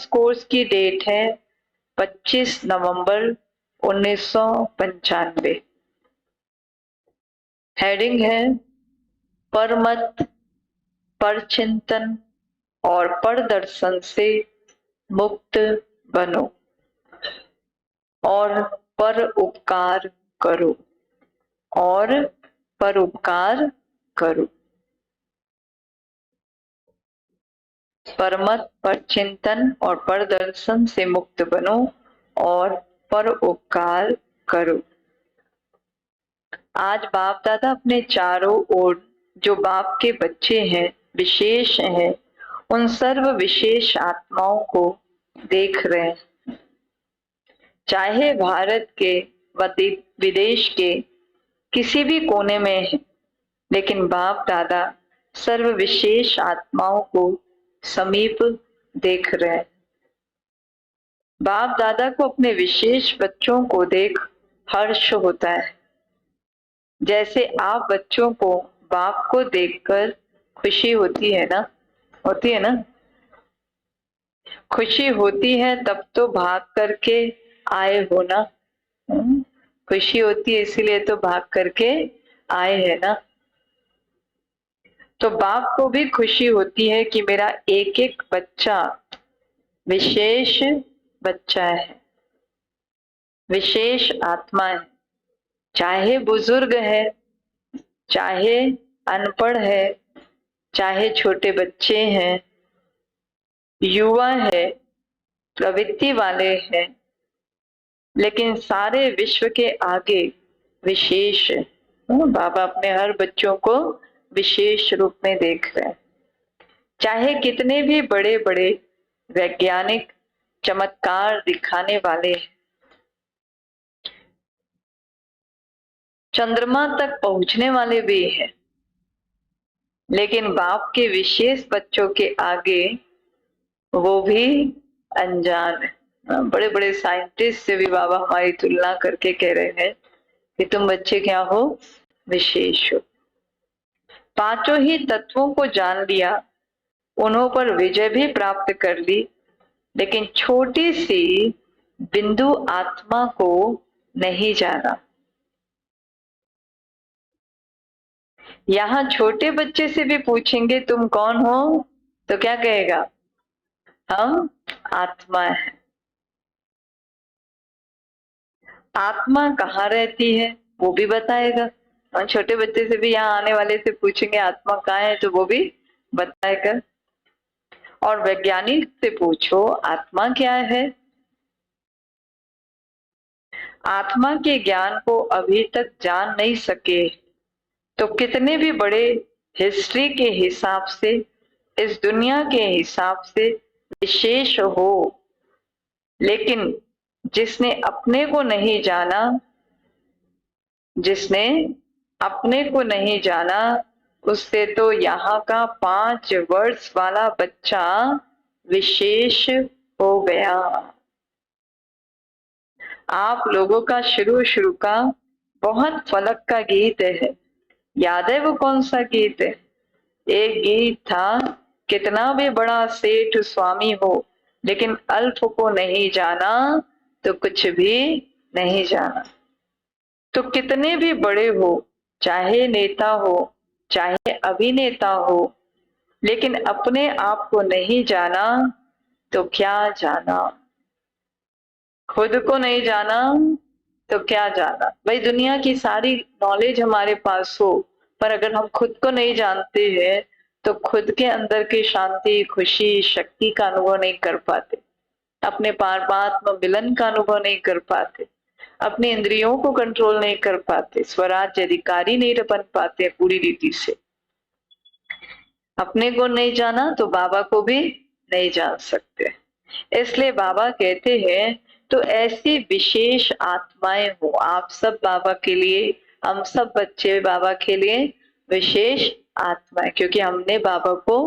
इस कोर्स की डेट है 25 नवंबर 1995। हेडिंग है परमत, परचिंतन और परदर्शन से मुक्त बनो और पर उपकार करो और परोपकार करो। परमत, परचिंतन और परदर्शन से मुक्त बनो और परोपकार करो। आज बाप दादा अपने चारों ओर जो बाप के बच्चे हैं, विशेष हैं, उन सर्व विशेष आत्माओं को देख रहे हैं। चाहे भारत के व विदेश के किसी भी कोने में है, लेकिन बाप दादा सर्व विशेष आत्माओं को समीप देख रहे हैं। बाप दादा को अपने विशेष बच्चों को देख हर्ष होता है, जैसे आप बच्चों को बाप को देखकर खुशी होती है ना, होती है ना। खुशी होती है तब तो भाग करके आए हो ना। खुशी होती है इसीलिए तो भाग करके आए है ना। तो बाप को भी खुशी होती है कि मेरा एक एक बच्चा विशेष बच्चा है, विशेष आत्मा है। चाहे बुजुर्ग है, चाहे अनपढ़ है, चाहे छोटे बच्चे हैं, युवा है, प्रवृत्ति वाले हैं, लेकिन सारे विश्व के आगे विशेष है। बाबा अपने हर बच्चों को विशेष रूप में देख रहे हैं। चाहे कितने भी बड़े बड़े वैज्ञानिक चमत्कार दिखाने वाले, चंद्रमा तक पहुंचने वाले भी हैं, लेकिन बाप के विशेष बच्चों के आगे वो भी अनजान है। बड़े बड़े साइंटिस्ट से भी बाबा हमारी तुलना करके कह रहे हैं कि तुम बच्चे क्या हो, विशेष हो। पांचों ही तत्वों को जान लिया, उन्हों पर विजय भी प्राप्त कर ली, लेकिन छोटी सी बिंदु आत्मा को नहीं जाना। यहाँ छोटे बच्चे से भी पूछेंगे तुम कौन हो, तो क्या कहेगा, हम आत्मा है। आत्मा कहाँ रहती है वो भी बताएगा। और छोटे बच्चे से भी यहाँ आने वाले से पूछेंगे आत्मा कहाँ है, तो वो भी बताएगा। और वैज्ञानिक से पूछो आत्मा क्या है, आत्मा के ज्ञान को अभी तक जान नहीं सके, तो कितने भी बड़े हिस्ट्री के हिसाब से, इस दुनिया के हिसाब से विशेष हो, लेकिन जिसने अपने को नहीं जाना, जिसने अपने को नहीं जाना, उससे तो यहाँ का 5 वर्ष वाला बच्चा विशेष हो गया। आप लोगों का शुरू का बहुत फलक का गीत है, याद है वो कौन सा गीत है? एक गीत था, कितना भी बड़ा सेठ स्वामी हो, लेकिन अल्प को नहीं जाना तो कुछ भी नहीं जाना। तो कितने भी बड़े हो, चाहे नेता हो, चाहे अभिनेता हो, लेकिन अपने आप को नहीं जाना तो क्या जाना। खुद को नहीं जाना तो क्या जाना। भाई दुनिया की सारी नॉलेज हमारे पास हो, पर अगर हम खुद को नहीं जानते हैं तो खुद के अंदर की शांति, खुशी, शक्ति का अनुभव नहीं कर पाते, अपने परमात्मा मिलन का अनुभव नहीं कर पाते, अपने इंद्रियों को कंट्रोल नहीं कर पाते, स्वराज्य अधिकारी नहीं बन पाते पूरी रीति से। अपने को नहीं जाना तो बाबा को भी नहीं जान सकते। इसलिए बाबा कहते हैं तो ऐसी विशेष आत्माएं हो, आप सब बाबा के लिए, हम सब बच्चे बाबा के लिए विशेष आत्मा है, क्योंकि हमने बाबा को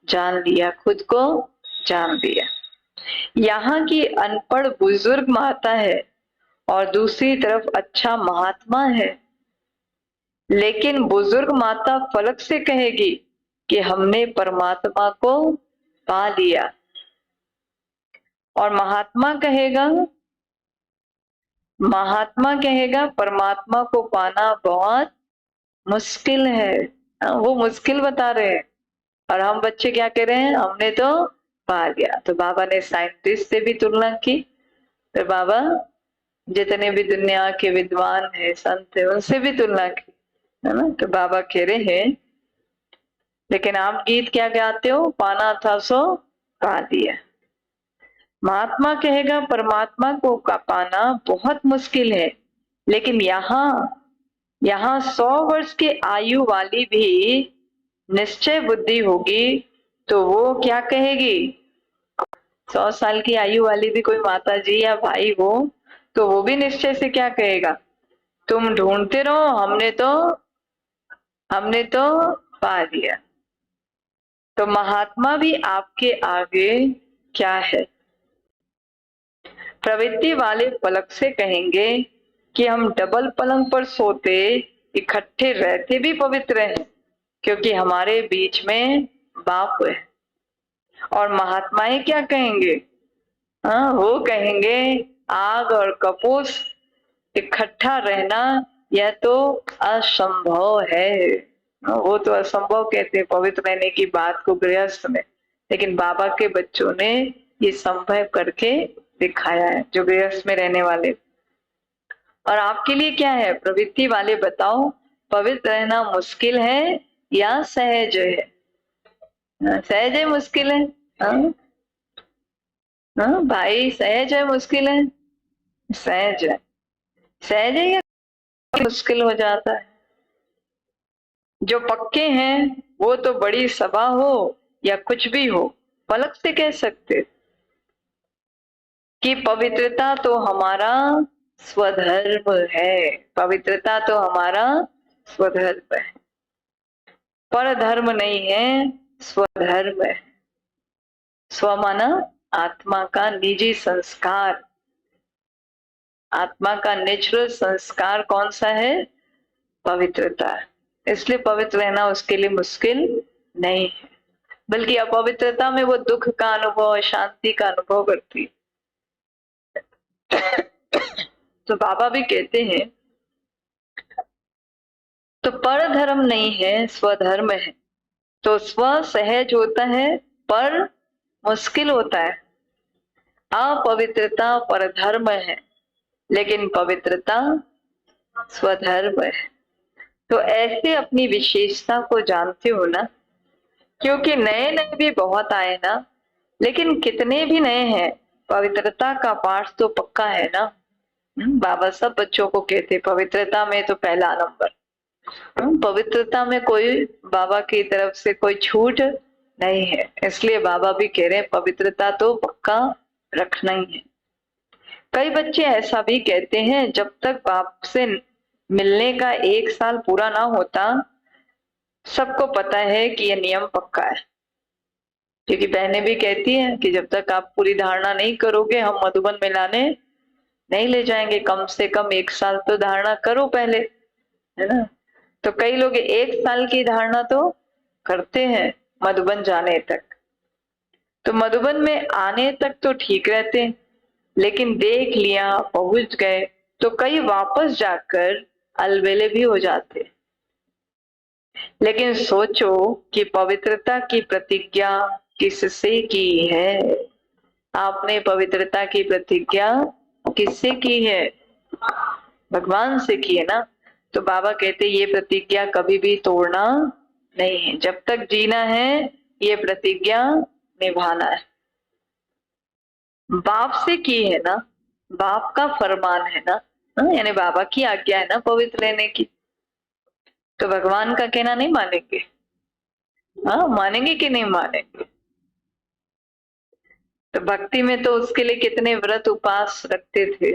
जान लिया, खुद को जान लिया। यहाँ की अनपढ़ बुजुर्ग माता है और दूसरी तरफ अच्छा महात्मा है, लेकिन बुजुर्ग माता फलक से कहेगी कि हमने परमात्मा को पा लिया, और महात्मा कहेगा परमात्मा को पाना बहुत मुश्किल है। वो मुश्किल बता रहे हैं और हम बच्चे क्या कह रहे हैं, हमने तो पा लिया। तो बाबा ने साइंटिस्ट से भी तुलना की, तो बाबा जितने भी दुनिया के विद्वान है, संत है, उनसे भी तुलना की, है ना। तो बाबा कह रहे हैं लेकिन आप गीत क्या गाते हो, पाना था सो पा लिया। महात्मा कहेगा परमात्मा को का पाना बहुत मुश्किल है, लेकिन यहाँ 100 वर्ष की आयु वाली भी निश्चय बुद्धि होगी तो वो क्या कहेगी, 100 साल की आयु वाली भी कोई माता जी या भाई हो तो वो भी निश्चय से क्या कहेगा, तुम ढूंढते रहो, हमने तो पा लिया। तो महात्मा भी आपके आगे क्या है, प्रवृत्ति वाले पलक से कहेंगे कि हम डबल पलंग पर सोते इकट्ठे रहते भी पवित्र हैं, क्योंकि हमारे बीच में बाप है। और महात्माएं क्या कहेंगे, हाँ वो कहेंगे आग और कपूस इकट्ठा रहना यह तो असंभव है। वो तो असंभव कहते हैं पवित्र रहने की बात को गृहस्थ में, लेकिन बाबा के बच्चों ने ये संभव करके दिखाया है, जो गृहस्थ में रहने वाले। और आपके लिए क्या है, प्रवृत्ति वाले बताओ, पवित्र रहना मुश्किल है या सहज है? सहज है मुश्किल है? हाँ हाँ भाई, सहज है मुश्किल है? सहज है। सहज है या मुश्किल हो जाता है? जो पक्के हैं वो तो बड़ी सभा हो या कुछ भी हो पलक से कह सकते कि पवित्रता तो हमारा स्वधर्म है, पवित्रता तो हमारा स्वधर्म है, पर धर्म नहीं है, स्वधर्म है। स्व माना आत्मा का निजी संस्कार, आत्मा का नेचुरल संस्कार कौन सा है, पवित्रता। इसलिए पवित्र रहना उसके लिए मुश्किल नहीं है, बल्कि अपवित्रता में वो दुख का अनुभव, शांति का अनुभव करती है। तो बाबा भी कहते हैं तो पर धर्म नहीं है, स्वधर्म है। तो स्व सहज होता है, पर मुश्किल होता है। अपवित्रता पर धर्म है, लेकिन पवित्रता स्वधर्म है। तो ऐसे अपनी विशेषता को जानते हो ना, क्योंकि नए नए भी बहुत आए ना, लेकिन कितने भी नए हैं, पवित्रता का पाठ तो पक्का है ना। बाबा सब बच्चों को कहते पवित्रता में तो पहला नंबर। पवित्रता में कोई बाबा की तरफ से कोई छूट नहीं है, इसलिए बाबा भी कह रहे हैं पवित्रता तो पक्का रखना ही है। कई बच्चे ऐसा भी कहते हैं जब तक बाप से मिलने का 1 साल पूरा ना होता, सबको पता है कि ये नियम पक्का है, क्योंकि बहनें भी कहती हैं कि जब तक आप पूरी धारणा नहीं करोगे हम मधुबन में लाने नहीं ले जाएंगे, कम से कम 1 साल तो धारणा करो पहले, है ना। तो कई लोग 1 साल की धारणा तो करते हैं मधुबन जाने तक, तो मधुबन में आने तक तो ठीक रहते हैं, लेकिन देख लिया पहुंच गए तो कई वापस जाकर अलबेले भी हो जाते। लेकिन सोचो कि पवित्रता की प्रतिज्ञा किससे की है, आपने पवित्रता की प्रतिज्ञा किससे की है, भगवान से की है ना। तो बाबा कहते ये प्रतिज्ञा कभी भी तोड़ना नहीं है, जब तक जीना है ये प्रतिज्ञा निभाना है। बाप से की है ना, बाप का फरमान है ना, यानी बाबा की आज्ञा है ना पवित्र रहने की, तो भगवान का कहना नहीं मानेंगे? हाँ मानेंगे कि नहीं मानेंगे? तो भक्ति में तो उसके लिए कितने व्रत उपास रखते थे,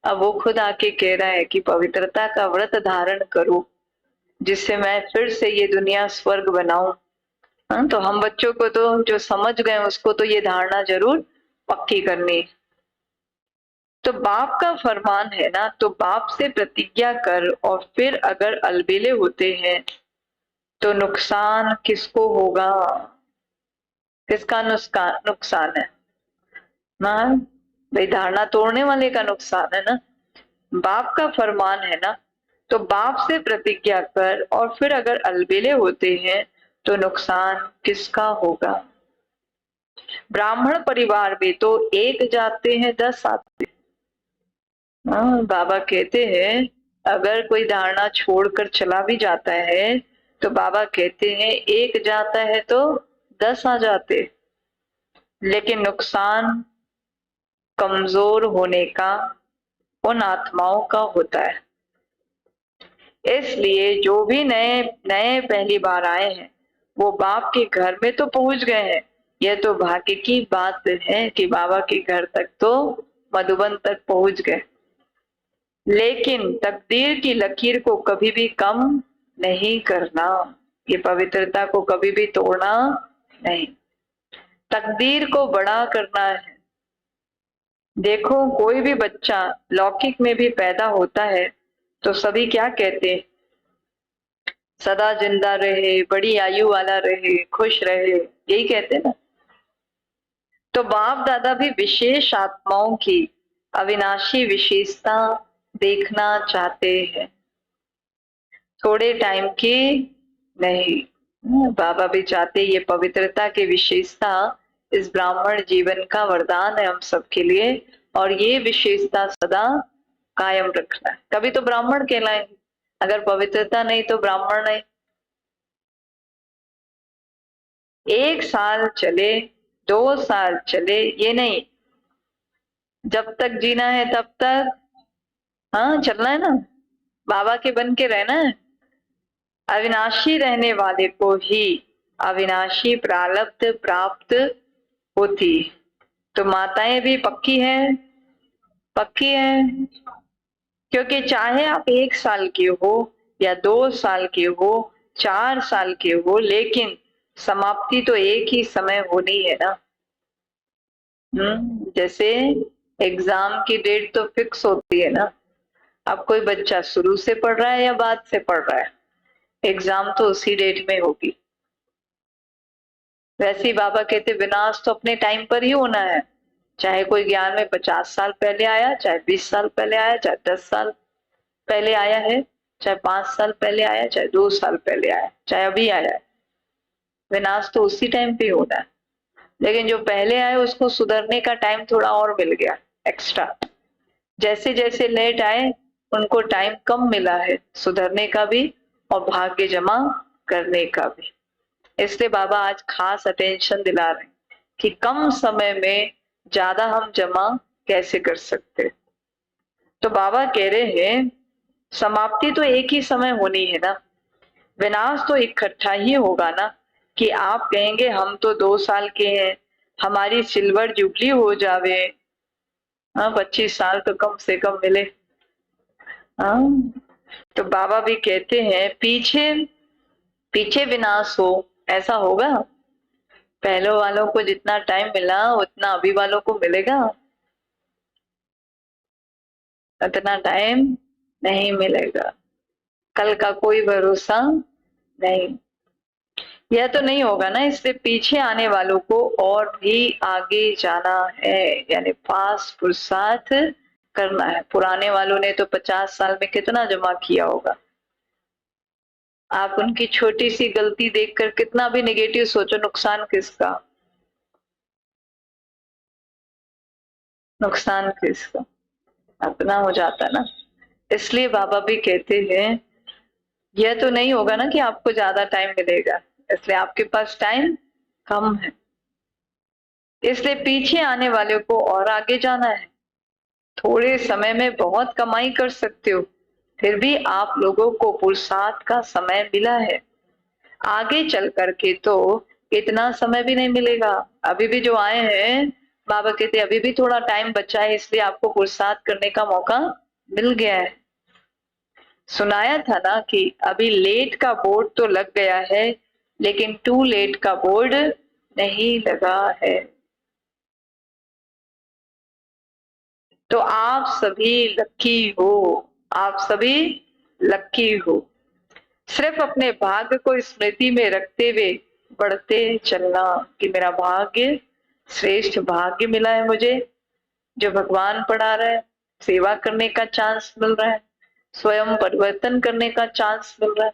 अब वो खुद आके कह रहा है कि पवित्रता का व्रत धारण करो, जिससे मैं फिर से ये दुनिया स्वर्ग बनाऊं। हाँ, तो हम बच्चों को तो जो समझ गए उसको तो ये धारणा जरूर पक्की करनी। तो बाप का फरमान है ना, तो बाप से प्रतिज्ञा कर, और फिर अगर अलबेले होते हैं तो नुकसान किसको होगा, किसका नुकसान है? हाँ भाई, धारणा तोड़ने वाले का नुकसान है ना। बाप का फरमान है ना, तो बाप से प्रतिज्ञा कर और फिर अगर अलबेले होते हैं तो नुकसान किसका होगा। ब्राह्मण परिवार में तो एक जाते हैं 10 आते। हाँ, बाबा कहते हैं अगर कोई धारणा छोड़कर चला भी जाता है तो बाबा कहते हैं एक जाता है तो 10 आ जाते। लेकिन नुकसान कमजोर होने का उन आत्माओं का होता है। इसलिए जो भी नए नए पहली बार आए हैं वो बाप के घर में तो पहुंच गए हैं। यह तो भाग्य की बात है कि बाबा के घर तक तो मधुबन तक पहुंच गए। लेकिन तकदीर की लकीर को कभी भी कम नहीं करना, ये पवित्रता को कभी भी तोड़ना नहीं, तकदीर को बड़ा करना है। देखो कोई भी बच्चा लौकिक में भी पैदा होता है तो सभी क्या कहते हैं, सदा जिंदा रहे, बड़ी आयु वाला रहे, खुश रहे, यही कहते ना। तो बाप दादा भी विशेष आत्माओं की अविनाशी विशेषता देखना चाहते हैं, थोड़े टाइम की नहीं। बाबा भी चाहते ये पवित्रता की विशेषता इस ब्राह्मण जीवन का वरदान है हम सबके लिए, और ये विशेषता सदा कायम रखना है। कभी तो ब्राह्मण कहलाएंगे, अगर पवित्रता नहीं तो ब्राह्मण नहीं। 1 साल चले, 2 साल चले, ये नहीं, जब तक जीना है तब तक हाँ चलना है ना, बाबा के बन के रहना है। अविनाशी रहने वाले को ही अविनाशी प्रारब्ध प्राप्त होती। तो माताएं भी पक्की हैं, पक्की हैं, क्योंकि चाहे आप 1 साल के हो या 2 साल के हो, 4 साल के हो, लेकिन समाप्ति तो एक ही समय होनी है ना। जैसे एग्जाम की डेट तो फिक्स होती है ना। अब कोई बच्चा शुरू से पढ़ रहा है या बाद से पढ़ रहा है, एग्जाम तो उसी डेट में होगी। वैसे ही बाबा कहते विनाश तो अपने टाइम पर ही होना है, चाहे कोई ज्ञान में 50 साल पहले आया, चाहे 20 साल पहले आया, चाहे 10 साल पहले आया है, चाहे 5 साल पहले आया, चाहे 2 साल पहले आया, चाहे अभी आया है, विनाश तो उसी टाइम पे होना है। लेकिन जो पहले आए उसको सुधरने का टाइम थोड़ा और मिल गया एक्स्ट्रा। जैसे जैसे लेट आए उनको टाइम कम मिला है सुधरने का भी और भाग्य जमा करने का भी। इसलिए बाबा आज खास अटेंशन दिला रहे हैं कि कम समय में ज्यादा हम जमा कैसे कर सकते। तो बाबा कह रहे हैं समाप्ति तो एक ही समय होनी है ना, विनाश तो इकट्ठा ही होगा ना। कि आप कहेंगे हम तो 2 साल के हैं, हमारी सिल्वर जुबली हो जावे, हाँ 25 साल तो कम से कम मिले। हाँ, तो बाबा भी कहते हैं पीछे पीछे विनाश हो, ऐसा होगा। पहले वालों को जितना टाइम मिला उतना अभी वालों को मिलेगा, उतना टाइम नहीं मिलेगा। कल का कोई भरोसा नहीं, यह तो नहीं होगा ना। इसलिए पीछे आने वालों को और भी आगे जाना है, यानी फास्ट पुरुषार्थ करना है। पुराने वालों ने तो 50 साल में कितना जमा किया होगा। आप उनकी छोटी सी गलती देखकर कितना भी नेगेटिव सोचो, नुकसान किसका, नुकसान किसका, अपना हो जाता ना। इसलिए बाबा भी कहते हैं यह तो नहीं होगा ना कि आपको ज्यादा टाइम मिलेगा, इसलिए आपके पास टाइम कम है, इसलिए पीछे आने वाले को और आगे जाना है। थोड़े समय में बहुत कमाई कर सकते हो, फिर भी आप लोगों को पुरुषार्थ का समय मिला है। आगे चल करके तो इतना समय भी नहीं मिलेगा। अभी भी जो आए हैं बाबा कहते अभी भी थोड़ा टाइम बचा है, इसलिए आपको पुरुषार्थ करने का मौका मिल गया है। सुनाया था ना कि अभी लेट का बोर्ड तो लग गया है, लेकिन टू लेट का बोर्ड नहीं लगा है। तो आप सभी लकी हो, आप सभी लकी हो। सिर्फ अपने भाग्य को स्मृति में रखते हुए बढ़ते चलना कि मेरा भाग्य श्रेष्ठ भाग्य मिला है मुझे, जो भगवान पढ़ा रहा है, सेवा करने का चांस मिल रहा है, स्वयं परिवर्तन करने का चांस मिल रहा है।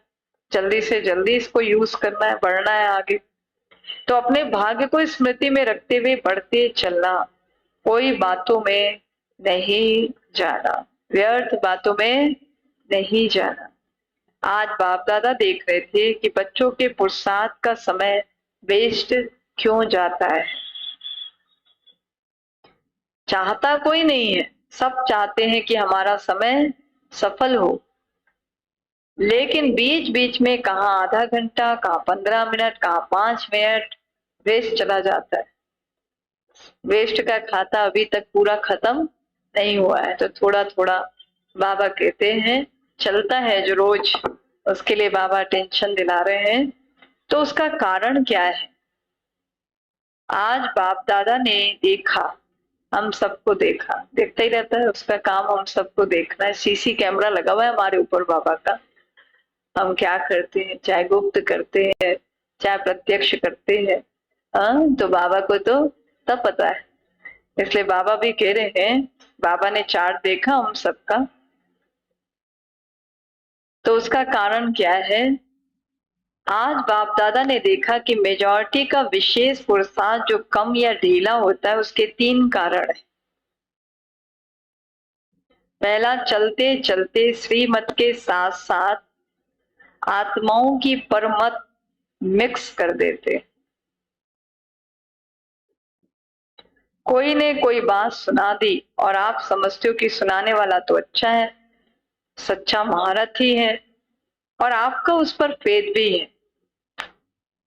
जल्दी से जल्दी इसको यूज करना है, बढ़ना है आगे। तो अपने भाग्य को स्मृति में रखते हुए बढ़ते चलना, कोई बातों में नहीं जाना, व्यर्थ बातों में नहीं जाना। आज बाप दादा देख रहे थे कि बच्चों के पुरुषार्थ का समय वेस्ट क्यों जाता है। चाहता कोई नहीं है, सब चाहते हैं कि हमारा समय सफल हो, लेकिन बीच बीच में कहाँ आधा घंटा, कहाँ 15 मिनट, कहाँ 5 मिनट वेस्ट चला जाता है। वेस्ट का खाता अभी तक पूरा खत्म नहीं हुआ है। तो थोड़ा थोड़ा बाबा कहते हैं चलता है जो रोज, उसके लिए बाबा टेंशन दिला रहे हैं। तो उसका कारण क्या है? आज बाप दादा ने देखा, हम सबको देखा, देखता ही रहता है, उसका काम हम सबको देखना है। सीसी कैमरा लगा हुआ है हमारे ऊपर बाबा का। हम क्या करते हैं, चाहे गुप्त करते हैं चाहे प्रत्यक्ष करते हैं, तो बाबा को तो तब पता है। इसलिए बाबा भी कह रहे हैं, बाबा ने चार्ट देखा हम सबका, तो उसका कारण क्या है? आज बाप दादा ने देखा कि मेजॉरिटी का विशेष पुरुषार्थ जो कम या ढीला होता है, उसके 3 कारण है। पहला, चलते चलते श्रीमत के साथ साथ आत्माओं की परमत मिक्स कर देते। कोई ने कोई बात सुना दी और आप समझते हो कि सुनाने वाला तो अच्छा है, सच्चा महारथी है, और आपका उस पर फेथ भी है।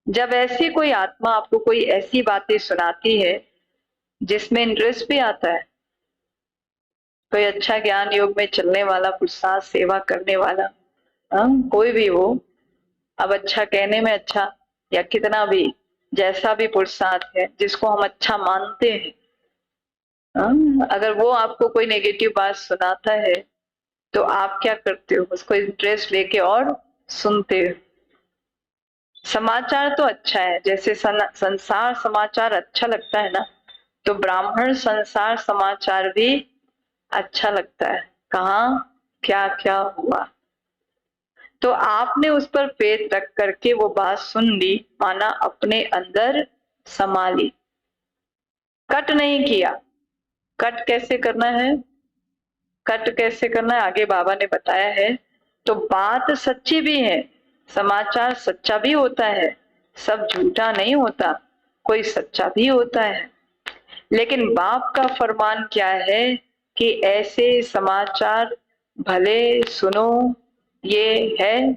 जब ऐसी कोई आत्मा आपको कोई ऐसी बातें सुनाती है जिसमें इंटरेस्ट भी आता है, कोई अच्छा ज्ञान योग में चलने वाला, पुरुषार्थ सेवा करने वाला, कोई भी हो, अब अच्छा कहने में अच्छा या कितना भी जैसा भी पुरुषार्थ है जिसको हम अच्छा मानते हैं, अगर वो आपको कोई नेगेटिव बात सुनाता है तो आप क्या करते हो? उसको इंटरेस्ट लेके और सुनते हो। समाचार तो अच्छा है, जैसे संसार समाचार अच्छा लगता है ना, तो ब्राह्मण संसार समाचार भी अच्छा लगता है। कहाँ क्या क्या हुआ, तो आपने उस पर फेथ रख करके वो बात सुन ली, माना अपने अंदर समा ली, कट नहीं किया। कट कैसे करना है? कट कैसे करना है आगे बाबा ने बताया है। तो बात सच्ची भी है, समाचार सच्चा भी होता है, सब झूठा नहीं होता, कोई सच्चा भी होता है। लेकिन बाप का फरमान क्या है कि ऐसे समाचार भले सुनो, ये है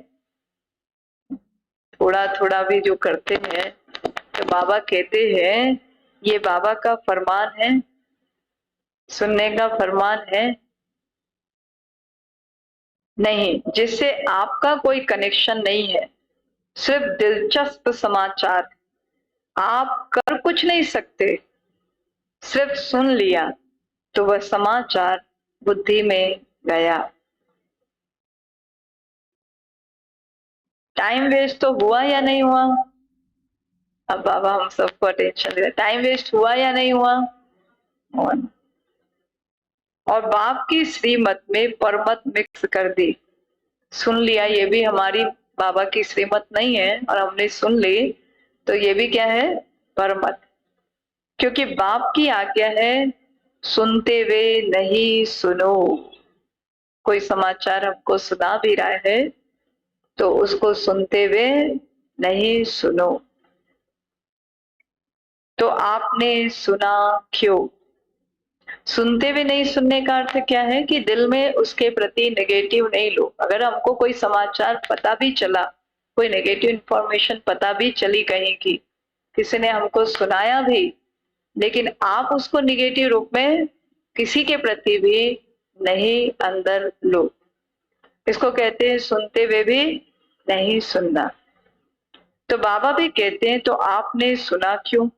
थोड़ा थोड़ा भी जो करते हैं। तो बाबा कहते हैं ये बाबा का फरमान है, सुनने का फरमान है नहीं, जिससे आपका कोई कनेक्शन नहीं है, सिर्फ दिलचस्प समाचार, आप कर कुछ नहीं सकते, सिर्फ सुन लिया तो वह समाचार बुद्धि में गया। टाइम वेस्ट तो हुआ या नहीं हुआ? अब बाबा हम सबको अटेंशन दे रहे, टाइम वेस्ट हुआ या नहीं हुआ? और बाप की श्रीमत में परमत मिक्स कर दी, सुन लिया, ये भी हमारी बाबा की श्रीमत नहीं है और हमने सुन ली, तो ये भी क्या है? परमत। क्योंकि बाप की आज्ञा है सुनते हुए नहीं सुनो। कोई समाचार हमको सुना भी रहा है तो उसको सुनते हुए नहीं सुनो। तो आपने सुना क्यों? सुनते हुए नहीं सुनने का अर्थ क्या है कि दिल में उसके प्रति नेगेटिव नहीं लो। अगर हमको कोई समाचार पता भी चला, कोई नेगेटिव इंफॉर्मेशन पता भी चली कहीं की, किसी ने हमको सुनाया भी, लेकिन आप उसको निगेटिव रूप में किसी के प्रति भी नहीं अंदर लो। इसको कहते हैं सुनते हुए भी नहीं सुनना। तो बाबा भी कहते हैं तो आपने सुना क्यों,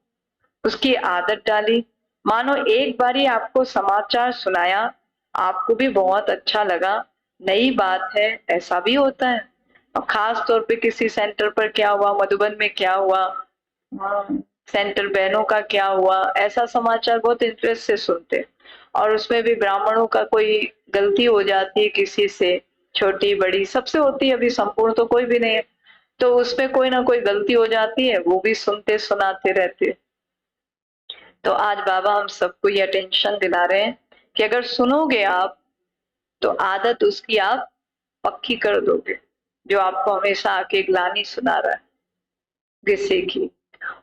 उसकी आदत डाली। मानो एक बारी आपको समाचार सुनाया, आपको भी बहुत अच्छा लगा, नई बात है, ऐसा भी होता है। और खास तौर पे किसी सेंटर पर क्या हुआ, मधुबन में क्या हुआ, सेंटर बहनों का क्या हुआ, ऐसा समाचार बहुत इंटरेस्ट से सुनते हैं। और उसमें भी ब्राह्मणों का कोई गलती हो जाती है किसी से, छोटी बड़ी सबसे होती है, अभी संपूर्ण तो कोई भी नहीं है, तो उसमें कोई ना कोई गलती हो जाती है, वो भी सुनते सुनाते रहते। तो आज बाबा हम सबको ये अटेंशन दिला रहे हैं कि अगर सुनोगे आप तो आदत उसकी आप पक्की कर दोगे, जो आपको हमेशा आके ग्लानि सुना रहा है किसी की,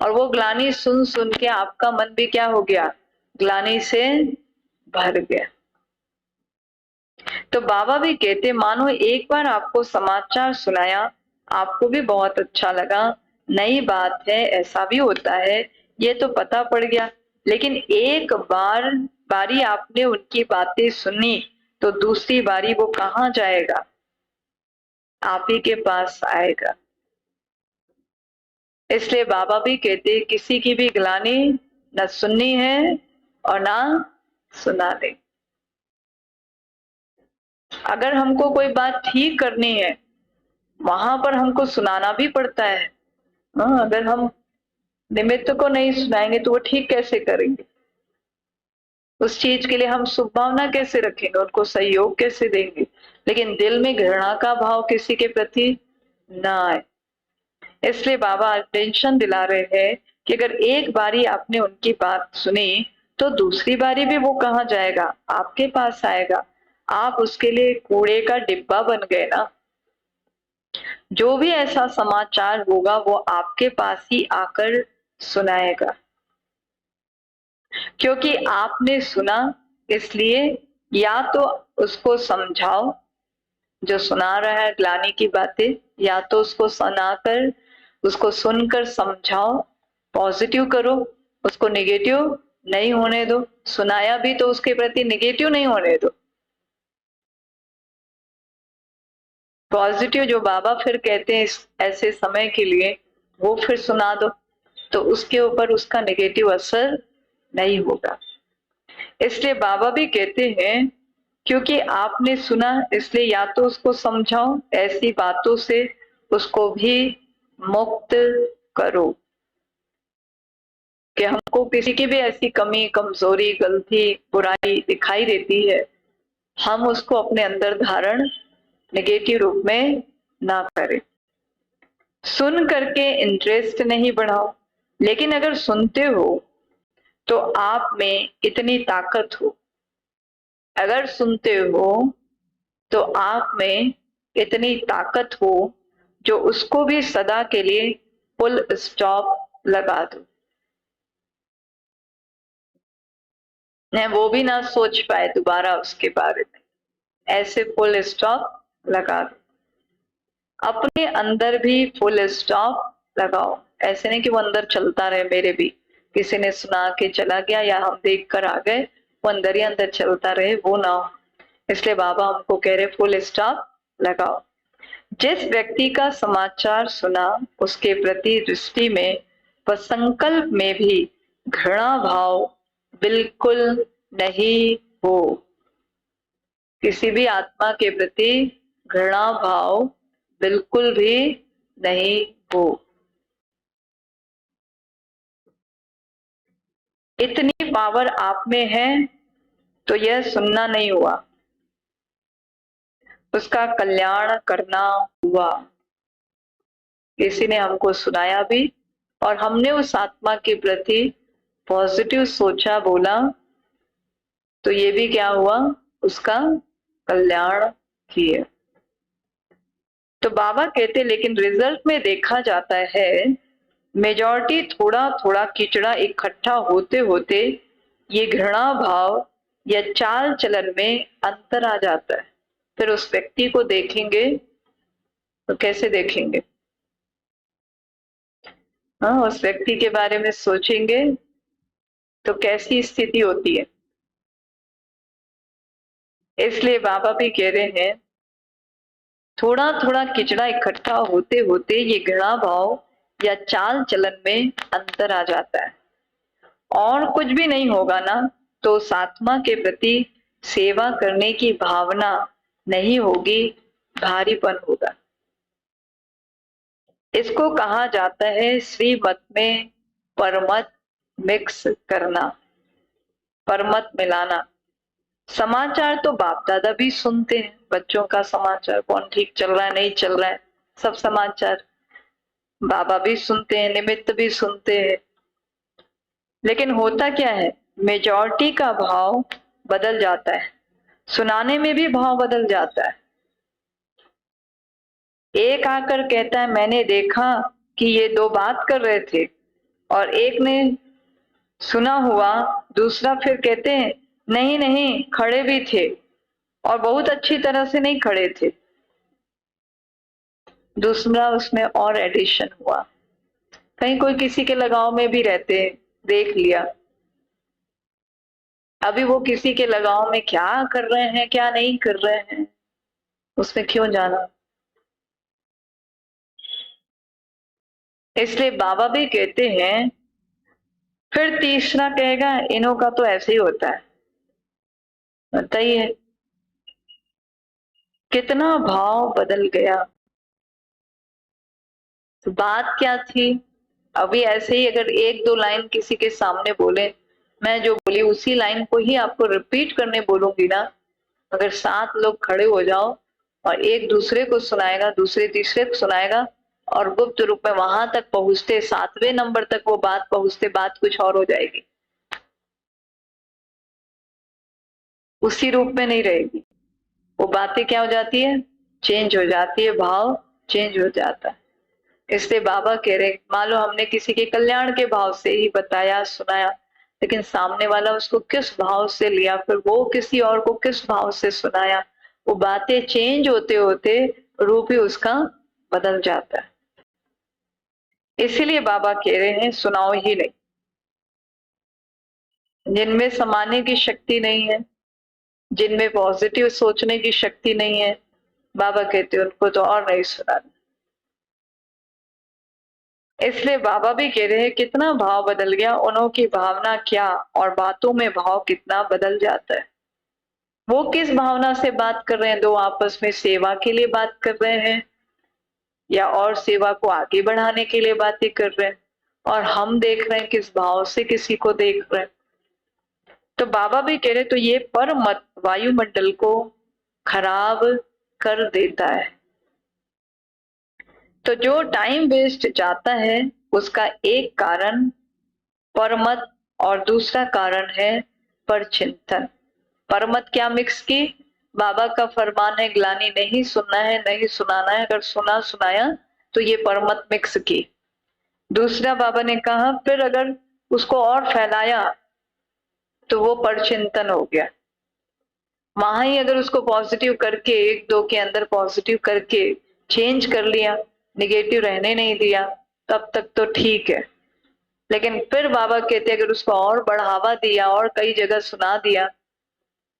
और वो ग्लानि सुन सुन के आपका मन भी क्या हो गया, ग्लानि से भर गया। तो बाबा भी कहते, मानो एक बार आपको समाचार सुनाया, आपको भी बहुत अच्छा लगा, नई बात है, ऐसा भी होता है, ये तो पता पड़ गया, लेकिन एक बार बारी आपने उनकी बातें सुनी तो दूसरी बारी वो कहाँ जाएगा, आप ही के पास आएगा। इसलिए बाबा भी कहते, किसी की भी ग्लानि न सुननी है और ना सुनाने। अगर हमको कोई बात ठीक करनी है, वहां पर हमको सुनाना भी पड़ता है। अगर हम निमित्त को नहीं सुनाएंगे तो वो ठीक कैसे करेंगे, उस चीज के लिए हम शुभ भावना कैसे रखेंगे, उनको सहयोग कैसे देंगे, लेकिन दिल में घृणा का भाव किसी के प्रति ना आए। इसलिए बाबा अटेंशन दिला रहे हैं कि अगर एक बारी आपने उनकी बात सुनी तो दूसरी बारी भी वो कहाँ जाएगा, आपके पास आएगा। आप उसके लिए कूड़े का डिब्बा बन गए ना। जो भी ऐसा समाचार होगा वो आपके पास ही आकर सुनाएगा, क्योंकि आपने सुना। इसलिए या तो उसको समझाओ, जो सुना रहा है ग्लानि की बातें, या तो उसको सुनाकर, उसको सुनकर समझाओ, पॉजिटिव करो, उसको नेगेटिव नहीं होने दो। सुनाया भी तो उसके प्रति नेगेटिव नहीं होने दो, पॉजिटिव जो बाबा फिर कहते हैं इस ऐसे समय के लिए, वो फिर सुना दो, तो उसके ऊपर उसका नेगेटिव असर नहीं होगा। इसलिए बाबा भी कहते हैं, क्योंकि आपने सुना इसलिए या तो उसको समझाओ, ऐसी बातों से उसको भी मुक्त करो कि हमको किसी की भी ऐसी कमी, कमजोरी, गलती, बुराई दिखाई देती है, हम उसको अपने अंदर धारण नेगेटिव रूप में ना करें। सुन करके इंटरेस्ट नहीं बढ़ाओ, लेकिन अगर सुनते हो तो आप में इतनी ताकत हो, अगर सुनते हो तो आप में इतनी ताकत हो जो उसको भी सदा के लिए फुल स्टॉप लगा दो, वो भी ना सोच पाए दोबारा उसके बारे में, ऐसे फुल स्टॉप लगा दो। अपने अंदर भी फुल स्टॉप लगाओ, ऐसे नहीं कि वो अंदर चलता रहे, मेरे भी किसी ने सुना के चला गया या हम देख कर आ गए, वो अंदर ही अंदर चलता रहे, वो ना हो। इसलिए बाबा हमको कह रहे फुल स्टॉप लगाओ। जिस व्यक्ति का समाचार सुना उसके प्रति दृष्टि में व संकल्प में भी घृणा भाव बिल्कुल नहीं हो, किसी भी आत्मा के प्रति घृणा भाव बिल्कुल भी नहीं हो। इतनी पावर आप में है तो यह सुनना नहीं हुआ, उसका कल्याण करना हुआ। किसी ने हमको सुनाया भी और हमने उस आत्मा के प्रति पॉजिटिव सोचा, बोला, तो ये भी क्या हुआ, उसका कल्याण किया। तो बाबा कहते लेकिन रिजल्ट में देखा जाता है मेजॉरिटी थोड़ा थोड़ा कीचड़ा इकट्ठा होते होते ये घृणा भाव या चाल चलन में अंतर आ जाता है। फिर उस व्यक्ति को देखेंगे तो कैसे देखेंगे, हाँ, उस व्यक्ति के बारे में सोचेंगे तो कैसी स्थिति होती है। इसलिए बाबा भी कह रहे हैं थोड़ा थोड़ा किचड़ा इकट्ठा होते होते ये घृणा भाव या चाल चलन में अंतर आ जाता है, और कुछ भी नहीं होगा ना तो उस आत्मा के प्रति सेवा करने की भावना नहीं होगी, भारीपन होगा। इसको कहा जाता है श्रीमत में परमत मिक्स करना, परमत मिलाना। समाचार तो बाप दादा भी सुनते हैं, बच्चों का समाचार, कौन ठीक चल रहा है नहीं चल रहा है, सब समाचार बाबा भी सुनते हैं, निमित्त भी सुनते हैं। लेकिन होता क्या है, मेजॉरिटी का भाव बदल जाता है, सुनाने में भी भाव बदल जाता है। एक आकर कहता है मैंने देखा कि ये दो बात कर रहे थे, और एक ने सुना हुआ, दूसरा फिर कहते हैं नहीं नहीं खड़े भी थे और बहुत अच्छी तरह से नहीं खड़े थे, दूसरा उसमें और एडिशन हुआ। कहीं कोई किसी के लगाव में भी रहते हैं, देख लिया, अभी वो किसी के लगाव में क्या कर रहे हैं क्या नहीं कर रहे हैं, उसमें क्यों जाना। इसलिए बाबा भी कहते हैं, फिर तीसरा कहेगा इन्हों का तो ऐसे ही होता है, बताइए कितना भाव बदल गया। तो बात क्या थी, अभी ऐसे ही अगर एक दो लाइन किसी के सामने बोले, मैं जो बोली उसी लाइन को ही आपको रिपीट करने बोलूंगी ना, अगर 7 लोग खड़े हो जाओ और एक दूसरे को सुनाएगा, दूसरे तीसरे को सुनाएगा, और गुप्त रूप में वहां तक पहुंचते, 7वें नंबर तक वो बात पहुंचते, बात कुछ और हो जाएगी, उसी रूप में नहीं रहेगी। वो बातें क्या हो जाती है, चेंज हो जाती है, भाव चेंज हो जाता है। इसलिए बाबा कह रहे, मान लो हमने किसी के कल्याण के भाव से ही बताया सुनाया, लेकिन सामने वाला उसको किस भाव से लिया, फिर वो किसी और को किस भाव से सुनाया, वो बातें चेंज होते होते रूप ही उसका बदल जाता है। इसीलिए बाबा कह रहे हैं सुनाओ ही नहीं, जिनमें समाने की शक्ति नहीं है, जिनमें पॉजिटिव सोचने की शक्ति नहीं है, बाबा कहते हैं उनको तो और नहीं सुनाना। इसलिए बाबा भी कह रहे हैं कितना भाव बदल गया, उन्हों की भावना क्या और बातों में भाव कितना बदल जाता है। वो किस भावना से बात कर रहे हैं, दो आपस में सेवा के लिए बात कर रहे हैं या और सेवा को आगे बढ़ाने के लिए बातें कर रहे हैं, और हम देख रहे हैं किस भाव से किसी को देख रहे हैं। तो बाबा भी कह रहे तो ये पर मत वायुमंडल को खराब कर देता है। तो जो टाइम वेस्ट जाता है उसका एक कारण परमत और दूसरा कारण है परचिंतन। परमत क्या मिक्स की, बाबा का फरमान है ग्लानि नहीं सुनना है नहीं सुनाना है, अगर सुना सुनाया तो ये परमत मिक्स की। दूसरा बाबा ने कहा फिर अगर उसको और फैलाया तो वो परचिंतन हो गया, वहां ही अगर उसको पॉजिटिव करके एक दो के अंदर पॉजिटिव करके चेंज कर लिया, निगेटिव रहने नहीं दिया, तब तक तो ठीक है। लेकिन फिर बाबा कहते अगर उसको और बढ़ावा दिया और कई जगह सुना दिया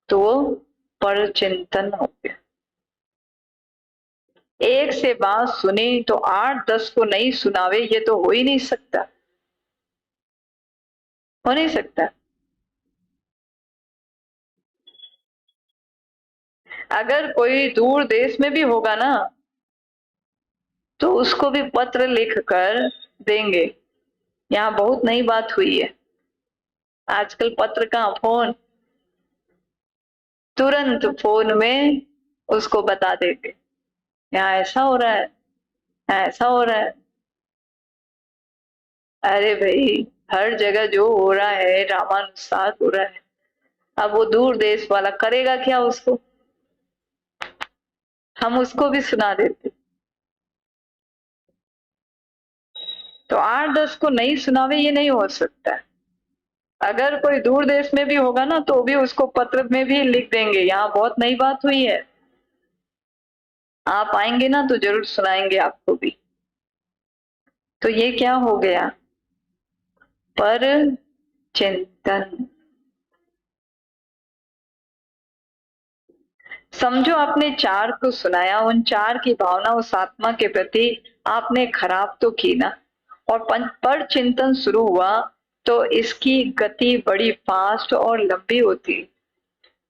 तो वो परचिंतन हो गया। एक से बात सुनी तो 8-10 को नहीं सुनावे, ये तो हो ही नहीं सकता, हो नहीं सकता। अगर कोई दूर देश में भी होगा ना तो उसको भी पत्र लिख कर देंगे। यहाँ बहुत नई बात हुई है, आजकल पत्र का फोन, तुरंत फोन में उसको बता देते यहाँ ऐसा हो रहा है, यहाँ ऐसा हो रहा है। अरे भाई हर जगह जो हो रहा है रामानुसार हो रहा है, अब वो दूर देश वाला करेगा क्या उसको, हम उसको भी सुना देते। तो 8-10 को नहीं सुनावे ये नहीं हो सकता। अगर कोई दूर देश में भी होगा ना तो भी उसको पत्र में भी लिख देंगे, यहाँ बहुत नई बात हुई है, आप आएंगे ना तो जरूर सुनाएंगे आपको भी। तो ये क्या हो गया, पर चिंतन। समझो आपने 4 को सुनाया, उन 4 की भावना उस आत्मा के प्रति आपने खराब तो की ना, और पर चिंतन शुरू हुआ तो इसकी गति बड़ी फास्ट और लंबी होती।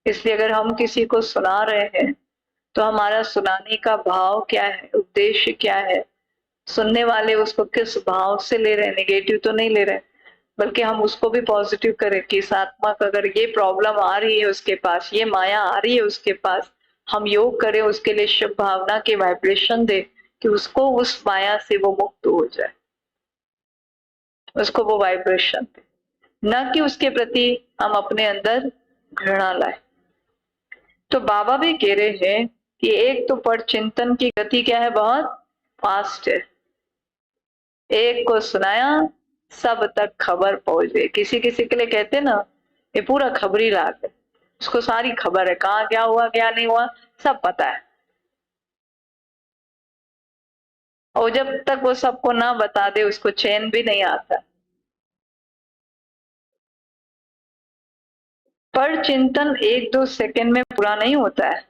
इसलिए अगर हम किसी को सुना रहे हैं तो हमारा सुनाने का भाव क्या है, उद्देश्य क्या है, सुनने वाले उसको किस भाव से ले रहे हैं, निगेटिव तो नहीं ले रहे, बल्कि हम उसको भी पॉजिटिव करें कि इस आत्मा का अगर ये प्रॉब्लम आ रही है उसके पास, ये माया आ रही है उसके पास, हम योग करें, उसके लिए शुभ भावना के वाइब्रेशन दे कि उसको उस माया से वो मुक्त हो जाए, उसको वो वाइब्रेशन दे, न कि उसके प्रति हम अपने अंदर घृणा लाए। तो बाबा भी कह रहे हैं कि एक तो पर चिंतन की गति क्या है, बहुत फास्ट है। एक को सुनाया सब तक खबर पहुंच गई। किसी किसी के लिए कहते ना, ये पूरा खबरी राग है, उसको सारी खबर है, कहाँ क्या हुआ क्या नहीं हुआ सब पता है। और जब तक वो सबको ना बता दे उसको चैन भी नहीं आता। पर चिंतन एक दो सेकंड में पूरा नहीं होता है।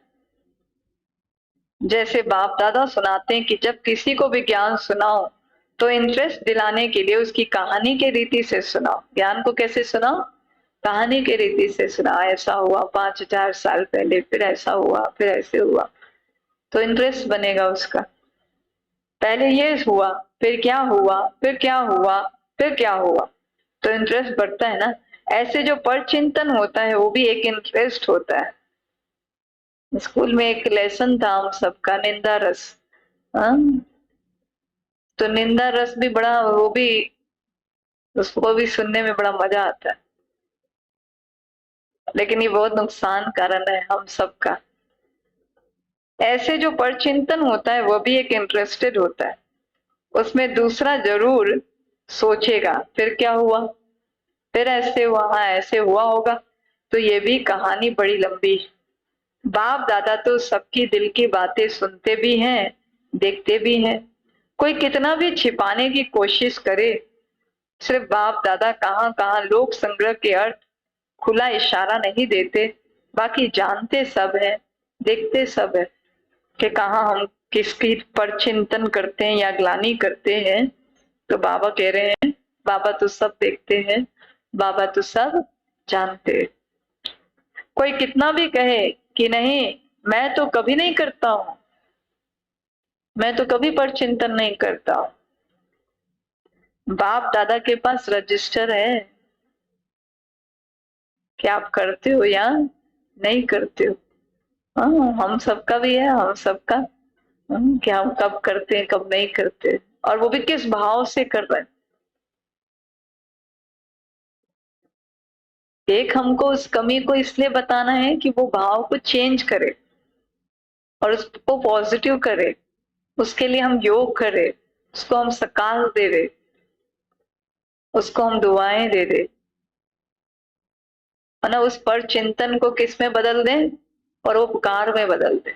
जैसे बाप दादा सुनाते हैं कि जब किसी को भी ज्ञान सुनाओ तो इंटरेस्ट दिलाने के लिए उसकी कहानी के रीति से सुनाओ। ज्ञान को कैसे सुनाओ, कहानी के रीति से सुनाओ। ऐसा हुआ 5000 साल पहले, फिर ऐसा हुआ, फिर ऐसे हुआ, तो इंटरेस्ट बनेगा उसका। पहले ये हुआ, फिर क्या हुआ, फिर क्या हुआ, फिर क्या हुआ, तो इंटरेस्ट बढ़ता है ना। ऐसे जो पर चिंतन होता है वो भी एक इंटरेस्ट होता है। स्कूल में एक लेसन था हम सबका, निंदा रस। हाँ? तो निंदा रस भी बड़ा, वो भी, उसको भी सुनने में बड़ा मजा आता है, लेकिन ये बहुत नुकसान कारण है हम सबका। ऐसे जो परचिंतन होता है वो भी एक इंटरेस्टेड होता है, उसमें दूसरा जरूर सोचेगा फिर क्या हुआ, फिर ऐसे हुआ, हाँ ऐसे हुआ होगा। तो ये भी कहानी बड़ी लंबी है। बाप दादा तो सबकी दिल की बातें सुनते भी हैं, देखते भी हैं। कोई कितना भी छिपाने की कोशिश करे, सिर्फ बाप दादा कहाँ कहाँ लोक संग्रह के अर्थ खुला इशारा नहीं देते, बाकी जानते सब है, देखते सब है कि कहाँ हम किसकी पर चिंतन करते हैं या ग्लानी करते हैं। तो बाबा कह रहे हैं बाबा तो सब देखते हैं, बाबा तो सब जानते हैं। कोई कितना भी कहे कि नहीं मैं तो कभी नहीं करता हूं, मैं तो कभी पर चिंतन नहीं करता हूं, बाप दादा के पास रजिस्टर है कि आप करते हो या नहीं करते हो। हाँ हम सबका भी है, हम सबका कि हम कब करते हैं कब नहीं करते, और वो भी किस भाव से कर रहे हैं। एक हमको उस कमी को इसलिए बताना है कि वो भाव को चेंज करे और उसको पॉजिटिव करे, उसके लिए हम योग करें, उसको हम सकाल दे दे, उसको हम दुआएं दे दे, है ना। उस पर चिंतन को किस में बदल दें, परोपकार में बदल दें।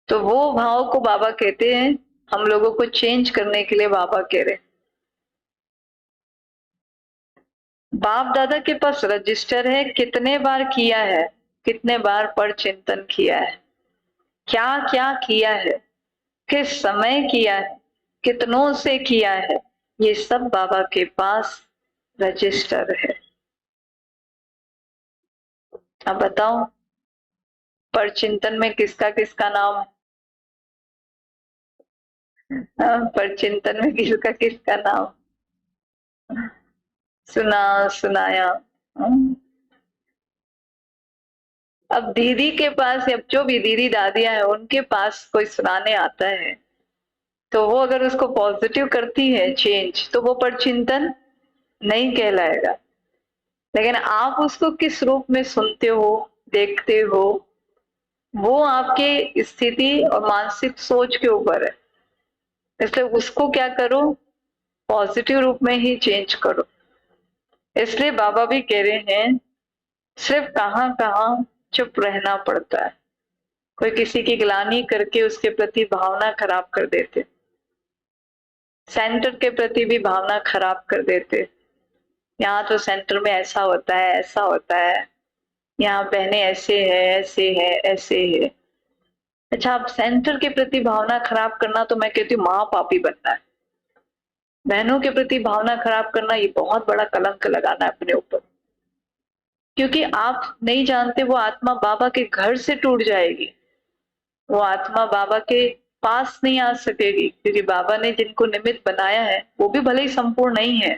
तो वो भाव को बाबा कहते हैं, हम लोगों को चेंज करने के लिए बाबा कह रहे हैं। बाप दादा के पास रजिस्टर है, कितने बार किया है, कितने बार पर चिंतन किया है, क्या क्या किया है, किस समय किया है, कितनों से किया है, ये सब बाबा के पास रजिस्टर है। अब बताओ पर चिंतन में किसका किसका नाम, पर चिंतन में किसका किसका नाम सुना सुनाया। अब दीदी के पास या जो भी दीदी दादियां हैं उनके पास कोई सुनाने आता है तो वो अगर उसको पॉजिटिव करती है चेंज, तो वो पर चिंतन नहीं कहलाएगा। लेकिन आप उसको किस रूप में सुनते हो, देखते हो, वो आपके स्थिति और मानसिक सोच के ऊपर है। इसलिए उसको क्या करो, पॉजिटिव रूप में ही चेंज करो। इसलिए बाबा भी कह रहे हैं सिर्फ कहाँ कहाँ चुप रहना पड़ता है। कोई किसी की ग्लानि करके उसके प्रति भावना खराब कर देते, सेंटर के प्रति भी भावना खराब कर देते। यहाँ तो सेंटर में ऐसा होता है, ऐसा होता है, यहाँ बहनें ऐसे है, ऐसे है, ऐसे है। अच्छा, आप सेंटर के प्रति भावना खराब करना, तो मैं कहती हूँ महापापी बनना है। बहनों के प्रति भावना खराब करना ये बहुत बड़ा कलंक लगाना है अपने ऊपर, क्योंकि आप नहीं जानते वो आत्मा बाबा के घर से टूट जाएगी, वो आत्मा बाबा के पास नहीं आ सकेगी, क्योंकि बाबा ने जिनको निमित्त बनाया है वो भी भले ही संपूर्ण नहीं है,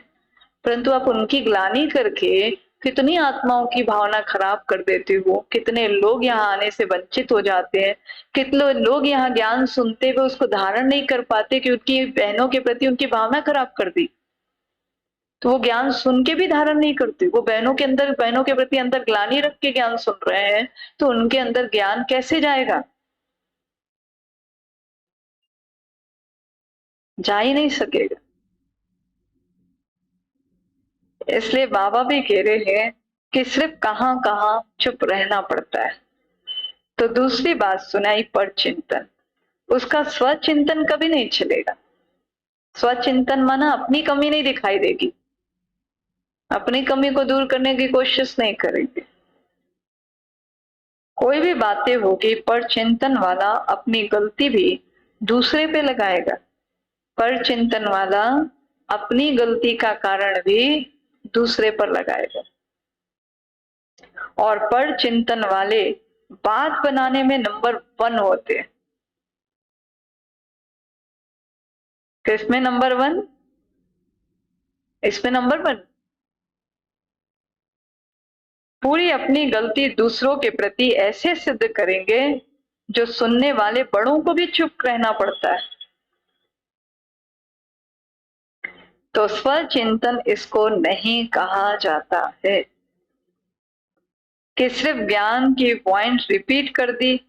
परंतु आप उनकी ग्लानि करके कितनी आत्माओं की भावना खराब कर देते हो, कितने लोग यहाँ आने से वंचित हो जाते हैं, कितने लोग यहाँ ज्ञान सुनते हुए उसको धारण नहीं कर पाते कि उनकी बहनों के प्रति उनकी भावना खराब कर दी, तो वो ज्ञान सुन के भी धारण नहीं करते। वो बहनों के अंदर, बहनों के प्रति अंदर ग्लानि रख के ज्ञान सुन रहे हैं, तो उनके अंदर ज्ञान कैसे जाएगा? जा ही नहीं सकेगा। इसलिए बाबा भी कह रहे हैं कि सिर्फ कहां कहां चुप रहना पड़ता है। तो दूसरी बात सुनाई पर चिंतन, उसका स्वचिंतन कभी नहीं चलेगा। स्वचिंतन माना अपनी कमी नहीं दिखाई देगी, अपनी कमी को दूर करने की कोशिश नहीं करेंगे। कोई भी बातें होगी पर चिंतन वाला अपनी गलती भी दूसरे पे लगाएगा। पर चिंतन वाला अपनी गलती का कारण भी दूसरे पर लगाएगा। और पर चिंतन वाले बात बनाने में नंबर 1 होते हैं। किसमें नंबर 1? इसमें नंबर 1। पूरी अपनी गलती दूसरों के प्रति ऐसे सिद्ध करेंगे जो सुनने वाले बड़ों को भी चुप रहना पड़ता है। तो स्वचिंतन इसको नहीं कहा जाता है कि सिर्फ ज्ञान की पॉइंट रिपीट कर दी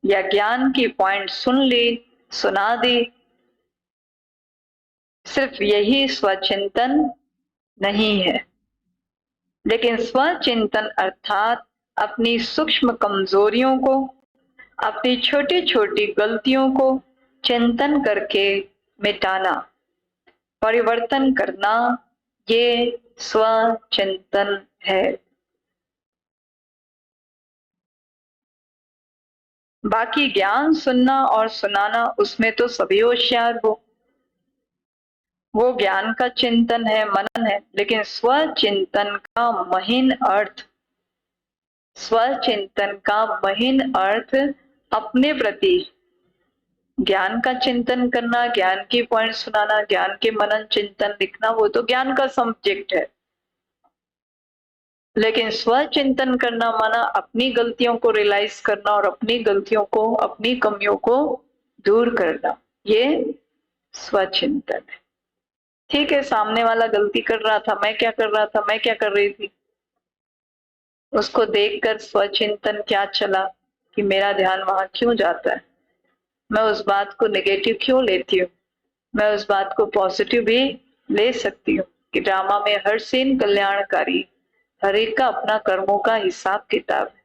या ज्ञान की पॉइंट सुन ली, सुना दी, सिर्फ यही स्वचिंतन नहीं है। लेकिन स्वचिंतन अर्थात अपनी सूक्ष्म कमजोरियों को, अपनी छोटी छोटी गलतियों को चिंतन करके मिटाना, परिवर्तन करना, ये स्वचिंतन है। बाकी ज्ञान सुनना और सुनाना उसमें तो सभी होशियार हो, वो ज्ञान का चिंतन है, मनन है। लेकिन स्वचिंतन का महीन अर्थ, स्वचिंतन का महीन अर्थ अपने प्रति ज्ञान का चिंतन करना, ज्ञान की पॉइंट सुनाना, ज्ञान के मनन चिंतन लिखना, वो तो ज्ञान का सब्जेक्ट है। लेकिन स्वचिंतन करना माना अपनी गलतियों को रियलाइज करना और अपनी गलतियों को, अपनी कमियों को दूर करना, ये स्वचिंतन है। ठीक है, सामने वाला गलती कर रहा था, मैं क्या कर रहा था, मैं क्या कर रही थी, उसको देखकर स्वचिंतन क्या चला कि मेरा ध्यान वहां क्यों जाता है, मैं उस बात को नेगेटिव क्यों लेती हूँ, मैं उस बात को पॉजिटिव भी ले सकती हूँ कि ड्रामा में हर सीन कल्याणकारी, हर एक का अपना कर्मों का हिसाब किताब है,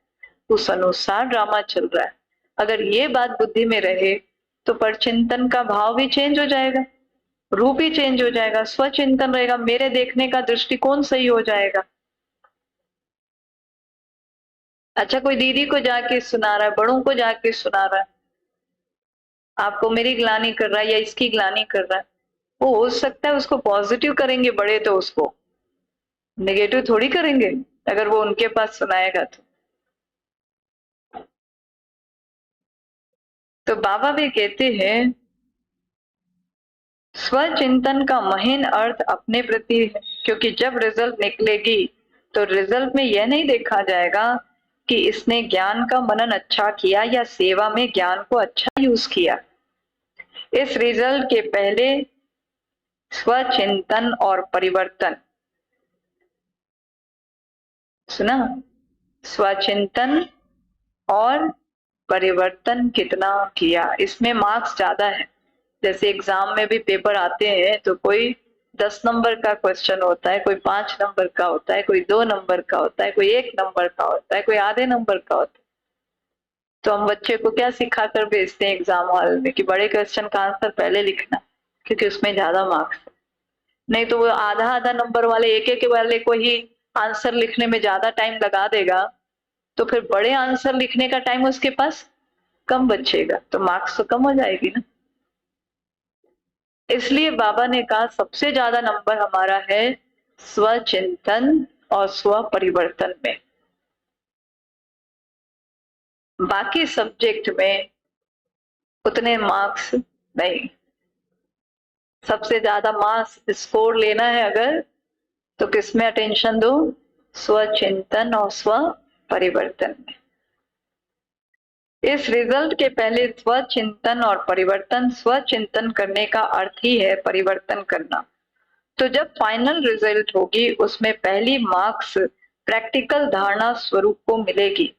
उस अनुसार ड्रामा चल रहा है। अगर ये बात बुद्धि में रहे तो परचिंतन का भाव भी चेंज हो जाएगा, रूप ही चेंज हो जाएगा। स्वचिंतन रहेगा, मेरे देखने का दृष्टिकोण सही हो जाएगा। अच्छा, कोई दीदी को जाके सुना रहा है, बड़ों को जाके सुना रहा है, आपको मेरी ग्लानि कर रहा है या इसकी ग्लानि कर रहा है, वो हो सकता है उसको पॉजिटिव करेंगे बड़े, तो उसको नेगेटिव थोड़ी करेंगे अगर वो उनके पास सुनाएगा तो बाबा भी कहते हैं स्वचिंतन का महीन अर्थ अपने प्रति है, क्योंकि जब रिजल्ट निकलेगी तो रिजल्ट में यह नहीं देखा जाएगा कि इसने ज्ञान का मनन अच्छा किया या सेवा में ज्ञान को अच्छा यूज किया। इस रिजल्ट के पहले स्वचिंतन और परिवर्तन, सुना, स्वचिंतन और परिवर्तन कितना किया, इसमें मार्क्स ज्यादा है। जैसे एग्जाम में भी पेपर आते हैं तो कोई 10 नंबर का क्वेश्चन होता है, कोई 5 नंबर का होता है, कोई 2 नंबर का होता है, कोई 1 नंबर का होता है, कोई आधे नंबर का होता है। तो हम बच्चे को क्या सिखा कर भेजते हैं एग्जाम हॉल में कि बड़े क्वेश्चन का आंसर पहले लिखना, क्योंकि उसमें ज्यादा मार्क्स है। नहीं तो वो आधा आधा नंबर वाले, एक एक वाले को ही आंसर लिखने में ज्यादा टाइम लगा देगा, तो फिर बड़े आंसर लिखने का टाइम उसके पास कम बचेगा, तो मार्क्स तो कम हो जाएगी ना। इसलिए बाबा ने कहा सबसे ज्यादा नंबर हमारा है स्वचिंतन और स्व परिवर्तन में। बाकी सब्जेक्ट में उतने मार्क्स नहीं। सबसे ज्यादा मार्क्स स्कोर लेना है अगर, तो किसमें अटेंशन दो? स्वचिंतन और स्व परिवर्तन में। इस रिजल्ट के पहले स्वचिंतन और परिवर्तन, स्वचिंतन करने का अर्थ ही है परिवर्तन करना। तो जब फाइनल रिजल्ट होगी उसमें पहली मार्क्स प्रैक्टिकल धारणा स्वरूप को मिलेगी।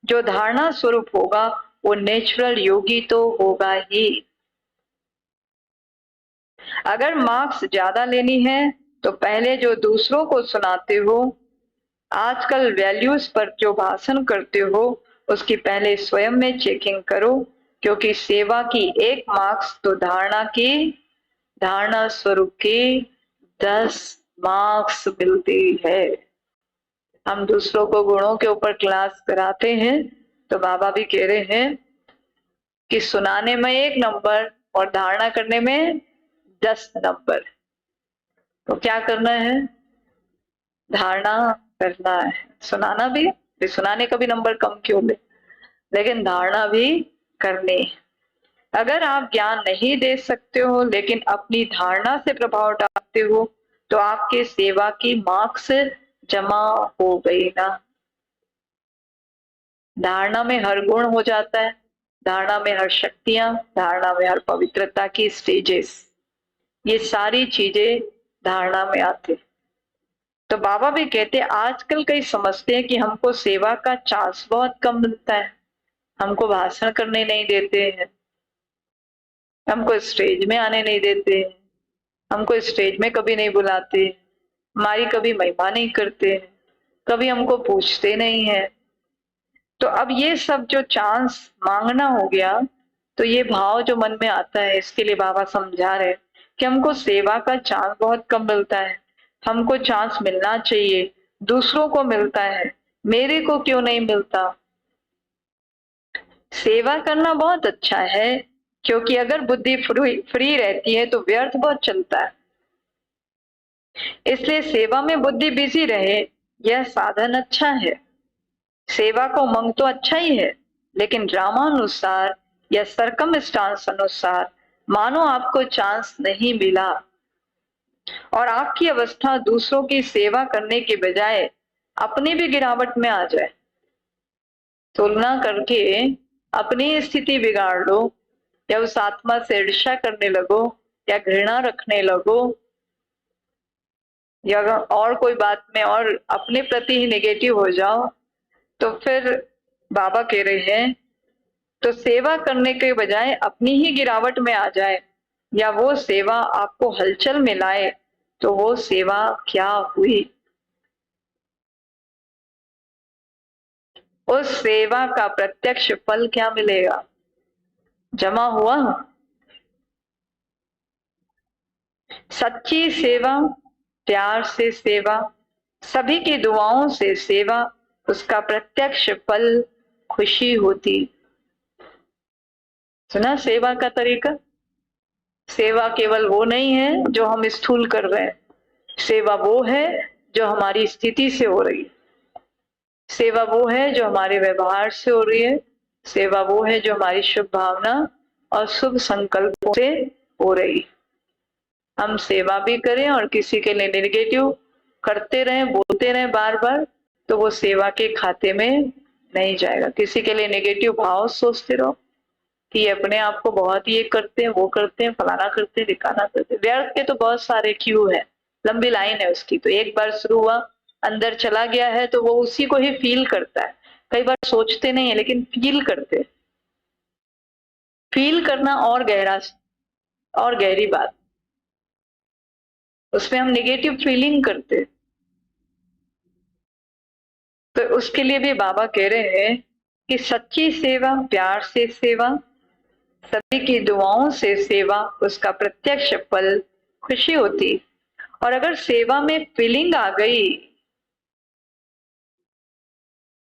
जो धारणा स्वरूप होगा वो नेचुरल योगी तो होगा ही। अगर मार्क्स ज्यादा लेनी है तो पहले जो दूसरों को सुनाते हो, आजकल वैल्यूज पर जो भाषण करते हो, उसकी पहले स्वयं में चेकिंग करो, क्योंकि सेवा की एक मार्क्स तो धारणा स्वरूप की 10 मार्क्स मिलती है। हम दूसरों को गुणों के ऊपर क्लास कराते हैं तो बाबा भी कह रहे हैं कि सुनाने में 1 नंबर और धारणा करने में 10 नंबर। तो क्या करना है? धारणा करना है। सुनाना भी सुनाने का भी नंबर कम क्यों ले, लेकिन धारणा भी करनी है। अगर आप ज्ञान नहीं दे सकते हो लेकिन अपनी धारणा से प्रभाव डालते हो तो आपके सेवा की मार्क्स जमा हो गई ना। धारणा में हर गुण हो जाता है, धारणा में हर शक्तियां, धारणा में हर पवित्रता की स्टेजेस, ये सारी चीजें धारणा में आते। तो बाबा भी कहते आजकल कई समझते हैं कि हमको सेवा का चांस बहुत कम मिलता है, हमको भाषण करने नहीं देते हैं, हमको स्टेज में आने नहीं देते, हमको स्टेज में कभी नहीं बुलाते, हमारी कभी महिमा नहीं करते, कभी हमको पूछते नहीं है। तो अब ये सब जो चांस मांगना हो गया, तो ये भाव जो मन में आता है, इसके लिए बाबा समझा रहे कि हमको सेवा का चांस बहुत कम मिलता है, हमको चांस मिलना चाहिए, दूसरों को मिलता है, मेरे को क्यों नहीं मिलता। सेवा करना बहुत अच्छा है, क्योंकि अगर बुद्धि फ्री रहती है तो व्यर्थ बहुत चलता है। इसलिए सेवा में बुद्धि बिजी रहे, यह साधन अच्छा है। सेवा को उमंग तो अच्छा ही है, लेकिन ड्रामानुसार या सरकमस्टांस अनुसार मानो आपको चांस नहीं मिला और आपकी अवस्था दूसरों की सेवा करने के बजाय अपनी भी गिरावट में आ जाए, तुलना करके अपनी स्थिति बिगाड़ लो, या उस आत्मा से ईर्ष्या करने लगो, या घृणा रखने लगो, या और कोई बात में और अपने प्रति ही नेगेटिव हो जाओ, तो फिर बाबा कह रहे हैं तो सेवा करने के बजाय अपनी ही गिरावट में आ जाए या वो सेवा आपको हलचल में लाए, तो वो सेवा क्या हुई? उस सेवा का प्रत्यक्ष फल क्या मिलेगा? जमा हुआ। सच्ची सेवा, प्यार से सेवा, सभी की दुआओं से सेवा, उसका प्रत्यक्ष फल खुशी होती। सुना सेवा का तरीका? सेवा केवल वो नहीं है जो हम स्थूल कर रहे हैं, सेवा वो है जो हमारी स्थिति से हो रही है, सेवा वो है जो हमारे व्यवहार से हो रही है, सेवा वो है जो हमारी शुभ भावना और शुभ संकल्पों से हो रही है। हम सेवा भी करें और किसी के लिए नेगेटिव करते रहें, बोलते रहें बार बार, तो वो सेवा के खाते में नहीं जाएगा। किसी के लिए नेगेटिव भाव सोचते रहो कि अपने आप को बहुत ये करते हैं, वो करते हैं, फलाना करते हैं, दिखाना करते हैं, व्यर्थ के तो बहुत सारे क्यू है, लंबी लाइन है उसकी। तो एक बार शुरू हुआ, अंदर चला गया है तो वो उसी को ही फील करता है। कई बार सोचते नहीं है लेकिन फील करते। फील करना और गहरा और गहरी बात, उसमें हम नेगेटिव फीलिंग करते। तो उसके लिए भी बाबा कह रहे हैं कि सच्ची सेवा, प्यार से सेवा, सभी की दुआओं से सेवा, उसका प्रत्यक्ष फल खुशी होती। और अगर सेवा में फीलिंग आ गई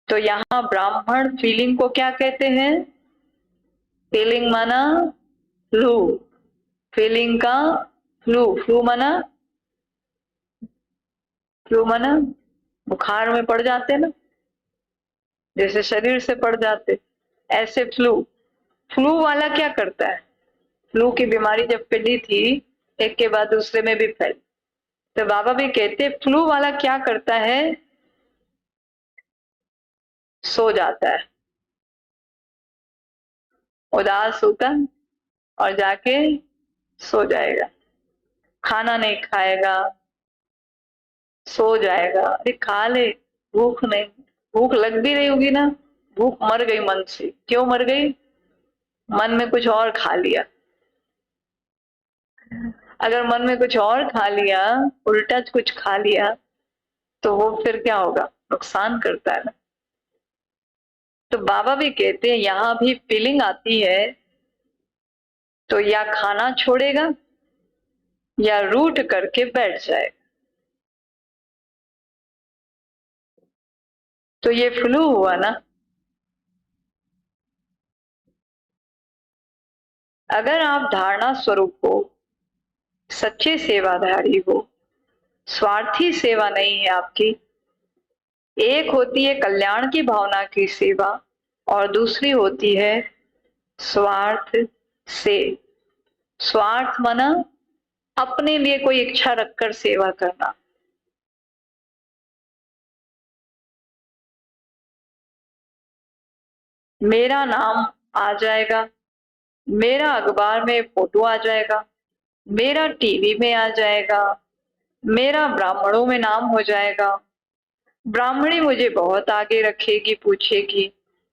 तो यहाँ ब्राह्मण फीलिंग को क्या कहते हैं? फीलिंग माना फ्लू, फीलिंग का फ्लू, फ्लू माना बुखार में पड़ जाते ना, जैसे शरीर से पड़ जाते, ऐसे फ्लू। फ्लू वाला क्या करता है? फ्लू की बीमारी जब फैली थी, एक के बाद दूसरे में भी फैल, तो बाबा भी कहते फ्लू वाला क्या करता है, सो जाता है, उदास होता और जाके सो जाएगा, खाना नहीं खाएगा, सो जाएगा। अरे खा ले, भूख नहीं, भूख लग भी रही होगी ना, भूख मर गई मन से। क्यों मर गई? मन में कुछ और खा लिया। अगर मन में कुछ और खा लिया, उल्टा कुछ खा लिया, तो वो फिर क्या होगा? नुकसान करता है ना। तो बाबा भी कहते हैं यहाँ भी फीलिंग आती है तो या खाना छोड़ेगा या रूठ करके बैठ जाएगा। तो ये फ्लू हुआ ना। अगर आप धारणा स्वरूप हो, सच्चे सेवाधारी हो, स्वार्थी सेवा नहीं है आपकी, एक होती है कल्याण की भावना की सेवा और दूसरी होती है स्वार्थ से। स्वार्थ माना अपने लिए कोई इच्छा रखकर सेवा करना। मेरा नाम आ जाएगा, मेरा अखबार में फोटो आ जाएगा, मेरा टीवी में आ जाएगा, मेरा ब्राह्मणों में नाम हो जाएगा, ब्राह्मणी मुझे बहुत आगे रखेगी, पूछेगी।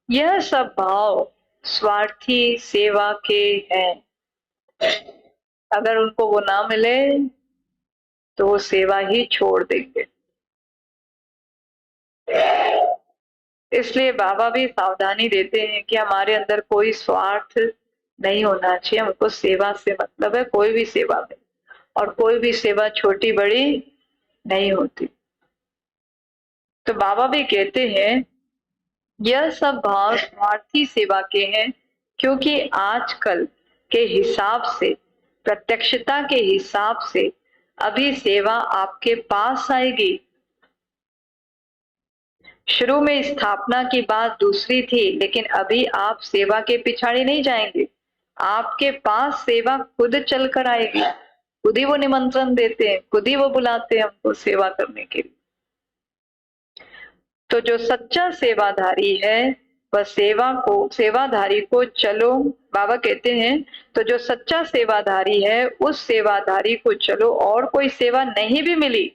यह सब भाव स्वार्थी सेवा के हैं। अगर उनको वो ना मिले तो वो सेवा ही छोड़ देंगे। इसलिए बाबा भी सावधानी देते हैं कि हमारे अंदर कोई स्वार्थ नहीं होना चाहिए। हमको सेवा से मतलब है, कोई भी सेवा में, और कोई भी सेवा छोटी बड़ी नहीं होती। तो बाबा भी कहते हैं यह सब भाव स्वार्थी सेवा के हैं, क्योंकि आजकल के हिसाब से, प्रत्यक्षता के हिसाब से अभी सेवा आपके पास आएगी। शुरू में स्थापना की बात दूसरी थी, लेकिन अभी आप सेवा के पिछाड़ी नहीं जाएंगे, आपके पास सेवा खुद चलकर आएगी। खुद ही वो निमंत्रण देते हैं, खुद ही वो बुलाते हैं हमको सेवा करने के लिए। तो जो सच्चा सेवाधारी है वह सेवाधारी को चलो, बाबा कहते हैं, तो जो सच्चा सेवाधारी है उस सेवाधारी को चलो, और कोई सेवा नहीं भी मिली,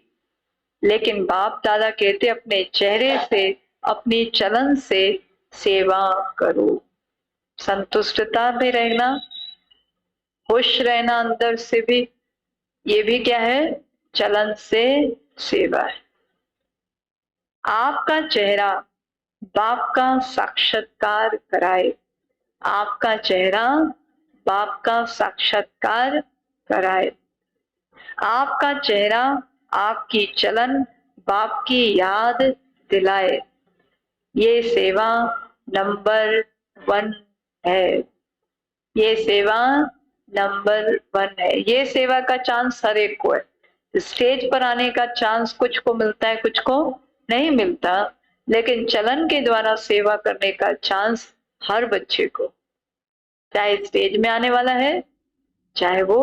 लेकिन बाप दादा कहते अपने चेहरे से, अपनी चलन से सेवा करो। संतुष्टता में रहना, खुश रहना अंदर से भी, ये भी क्या है? चलन से सेवा है। आपका चेहरा बाप का साक्षात्कार कराए, आपका चेहरा बाप का साक्षात्कार कराए, आपका चेहरा, आपकी चलन बाप की याद दिलाए। ये सेवा नंबर 1 है। ये सेवा नंबर 1 है। ये सेवा का चांस हर एक को है। स्टेज पर आने का चांस कुछ को मिलता है, कुछ को नहीं मिलता, लेकिन चलन के द्वारा सेवा करने का चांस हर बच्चे को, चाहे स्टेज में आने वाला है, चाहे वो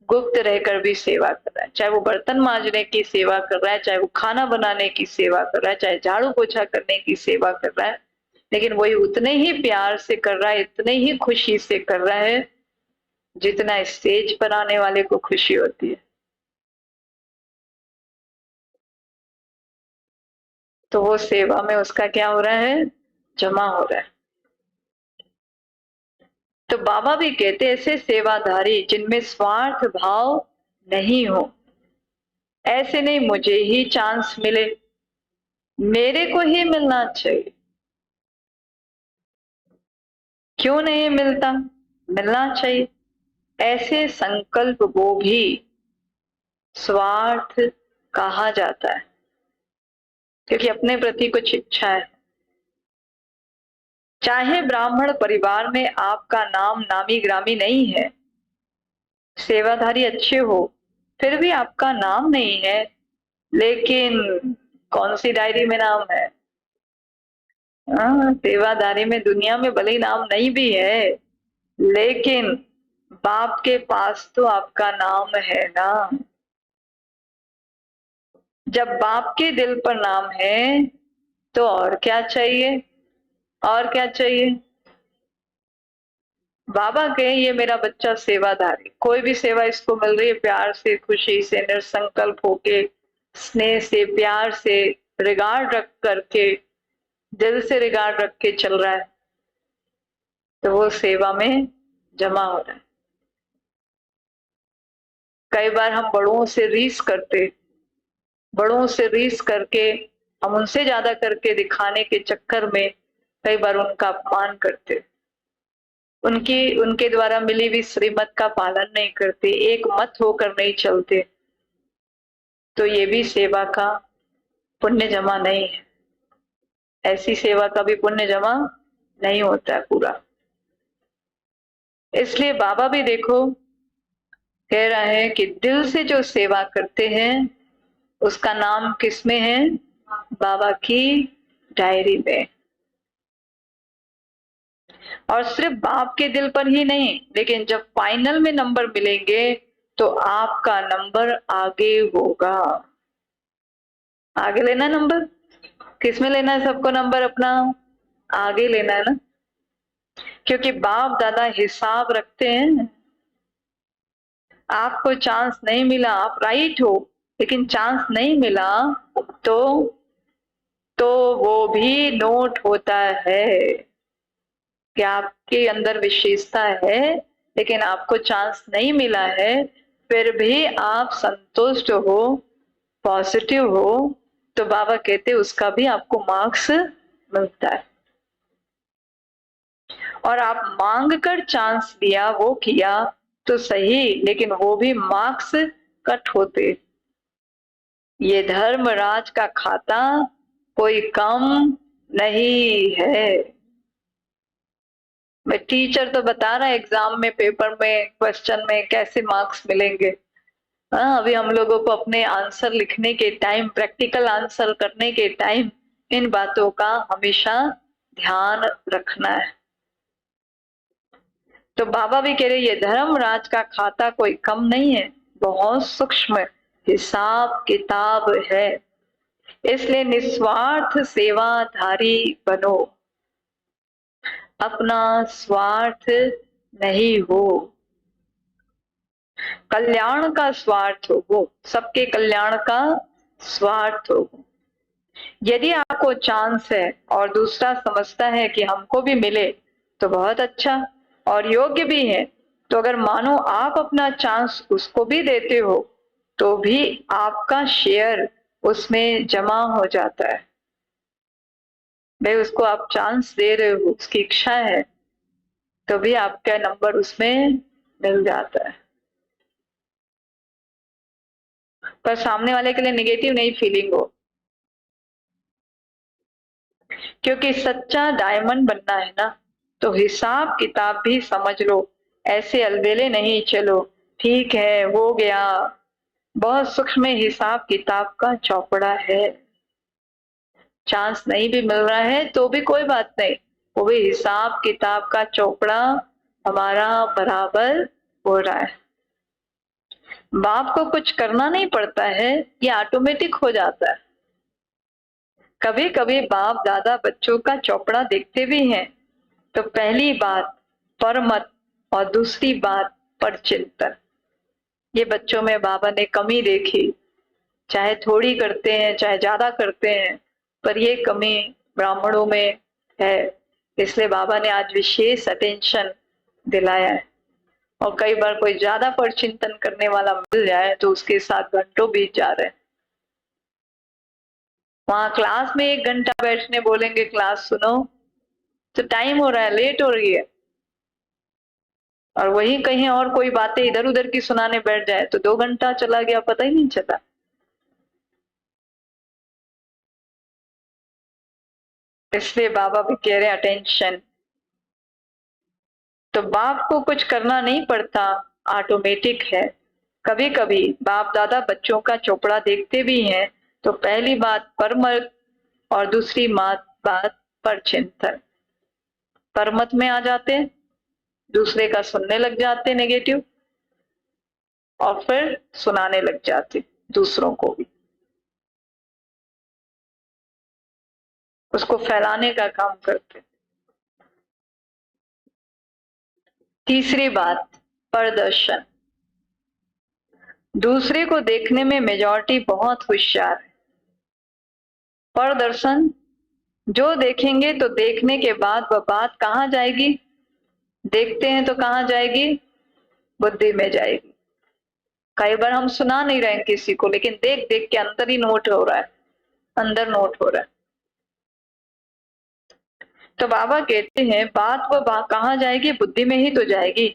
गुप्त रहकर भी सेवा कर रहा है, चाहे वो बर्तन मांजने की सेवा कर रहा है, चाहे वो खाना बनाने की सेवा कर रहा है, चाहे झाड़ू पोछा करने की सेवा कर रहा है, लेकिन वही उतने ही प्यार से कर रहा है, इतने ही खुशी से कर रहा है जितना स्टेज पर आने वाले को खुशी होती है। तो वो सेवा में उसका क्या हो रहा है? जमा हो रहा है। तो बाबा भी कहते ऐसे सेवाधारी जिनमें स्वार्थ भाव नहीं हो, ऐसे नहीं मुझे ही चांस मिले, मेरे को ही मिलना चाहिए। क्यों नहीं मिलता? मिलना चाहिए। ऐसे संकल्प को भी स्वार्थ कहा जाता है, क्योंकि अपने प्रति कुछ इच्छा है। चाहे ब्राह्मण परिवार में आपका नाम नामी ग्रामी नहीं है, सेवाधारी अच्छे हो, फिर भी आपका नाम नहीं है, लेकिन कौन सी डायरी में नाम है? हाँ, सेवाधारी में दुनिया में भले ही नाम नहीं भी है, लेकिन बाप के पास तो आपका नाम है ना। जब बाप के दिल पर नाम है तो और क्या चाहिए, और क्या चाहिए। बाबा के ये मेरा बच्चा सेवादारी, कोई भी सेवा इसको मिल रही है प्यार से, खुशी से, निसंकल्प होके, स्नेह से, प्यार से, रिगार्ड रख करके, दिल से रिगार्ड रख के चल रहा है, तो वो सेवा में जमा हो रहा है। कई बार हम बड़ों से रीस करते, बड़ों से रीस करके हम उनसे ज्यादा करके दिखाने के चक्कर में कई बार उनका अपमान करते, उनकी उनके द्वारा मिली हुई श्रीमत का पालन नहीं करते, एक मत होकर नहीं चलते, तो ये भी सेवा का पुण्य जमा नहीं है। ऐसी सेवा का भी पुण्य जमा नहीं होता है पूरा। इसलिए बाबा भी देखो कह रहे हैं कि दिल से जो सेवा करते हैं उसका नाम किसमें है, बाबा की डायरी में। और सिर्फ बाप के दिल पर ही नहीं, लेकिन जब फाइनल में नंबर मिलेंगे तो आपका नंबर आगे होगा। आगे लेना नंबर, किसमें लेना है सबको नंबर अपना, आगे लेना है ना। क्योंकि बाप दादा हिसाब रखते हैं। आपको चांस नहीं मिला, आप राइट हो, लेकिन चांस नहीं मिला तो वो भी नोट होता है कि आपके अंदर विशेषता है, लेकिन आपको चांस नहीं मिला है, फिर भी आप संतुष्ट हो, पॉजिटिव हो, तो बाबा कहते उसका भी आपको मार्क्स मिलता है। और आप मांग कर चांस लिया, वो किया तो सही, लेकिन वो भी मार्क्स कट होते। ये धर्मराज का खाता कोई कम नहीं है। मैं टीचर तो बता रहा है एग्जाम में, पेपर में, क्वेश्चन में कैसे मार्क्स मिलेंगे। हाँ, अभी हम लोगों को अपने आंसर लिखने के टाइम, प्रैक्टिकल आंसर करने के टाइम इन बातों का हमेशा ध्यान रखना है। तो बाबा भी कह रहे ये धर्मराज का खाता कोई कम नहीं है, बहुत सूक्ष्म हिसाब किताब है, इसलिए निस्वार्थ सेवाधारी बनो, अपना स्वार्थ नहीं हो, कल्याण का स्वार्थ हो, वो सबके कल्याण का स्वार्थ हो। यदि आपको चांस है और दूसरा समझता है कि हमको भी मिले तो बहुत अच्छा और योग्य भी है, तो अगर मानो आप अपना चांस उसको भी देते हो तो भी आपका शेयर उसमें जमा हो जाता है। भाई उसको आप चांस दे रहे हो, उसकी इच्छा है, तो भी आपका नंबर उसमें मिल जाता है। पर सामने वाले के लिए नेगेटिव नहीं फीलिंग हो, क्योंकि सच्चा डायमंड बनना है ना, तो हिसाब किताब भी समझ लो, ऐसे अलबेले नहीं चलो, ठीक है हो गया, बहुत सूक्ष्म हिसाब किताब का चौपड़ा है। चांस नहीं भी मिल रहा है तो भी कोई बात नहीं, वो भी हिसाब किताब का चौपड़ा हमारा बराबर हो रहा है। बाप को कुछ करना नहीं पड़ता है, ये ऑटोमेटिक हो जाता है। कभी कभी बाप दादा बच्चों का चौपड़ा देखते भी हैं, तो पहली बात परमत और दूसरी बात पर चिंतन। ये बच्चों में बाबा ने कमी देखी, चाहे थोड़ी करते हैं चाहे ज्यादा करते हैं, पर ये कमी ब्राह्मणों में है, इसलिए बाबा ने आज विशेष अटेंशन दिलाया है। और कई बार कोई ज्यादा पर चिंतन करने वाला मिल जाए तो उसके साथ घंटों बीत जा रहे हैं। वहां क्लास में 1 घंटा बैठने बोलेंगे क्लास सुनो, तो टाइम हो रहा है, लेट हो रही है, और वही कहीं और कोई बातें इधर उधर की सुनाने बैठ जाए तो 2 घंटा चला गया पता ही नहीं चला। इसलिए बाबा भी कह रहे हैं अटेंशन। तो बाप को कुछ करना नहीं पड़ता, ऑटोमेटिक है। कभी कभी बाप दादा बच्चों का चोपड़ा देखते भी हैं, तो पहली बात परमत और दूसरी बात पर चिंतन। परमत में आ जाते हैं, दूसरे का सुनने लग जाते नेगेटिव, और फिर सुनाने लग जाते दूसरों को भी, उसको फैलाने का काम करते। तीसरी बात, प्रदर्शन। दूसरे को देखने में मेजॉरिटी बहुत होशियार है। प्रदर्शन, जो देखेंगे तो देखने के बाद वह बात कहाँ जाएगी? देखते हैं तो कहाँ जाएगी? बुद्धि में जाएगी। कई बार हम सुना नहीं रहे हैं किसी को, लेकिन देख देख के अंदर ही नोट हो रहा है, अंदर नोट हो रहा है। तो बाबा कहते हैं बात वो कहाँ जाएगी? बुद्धि में ही तो जाएगी।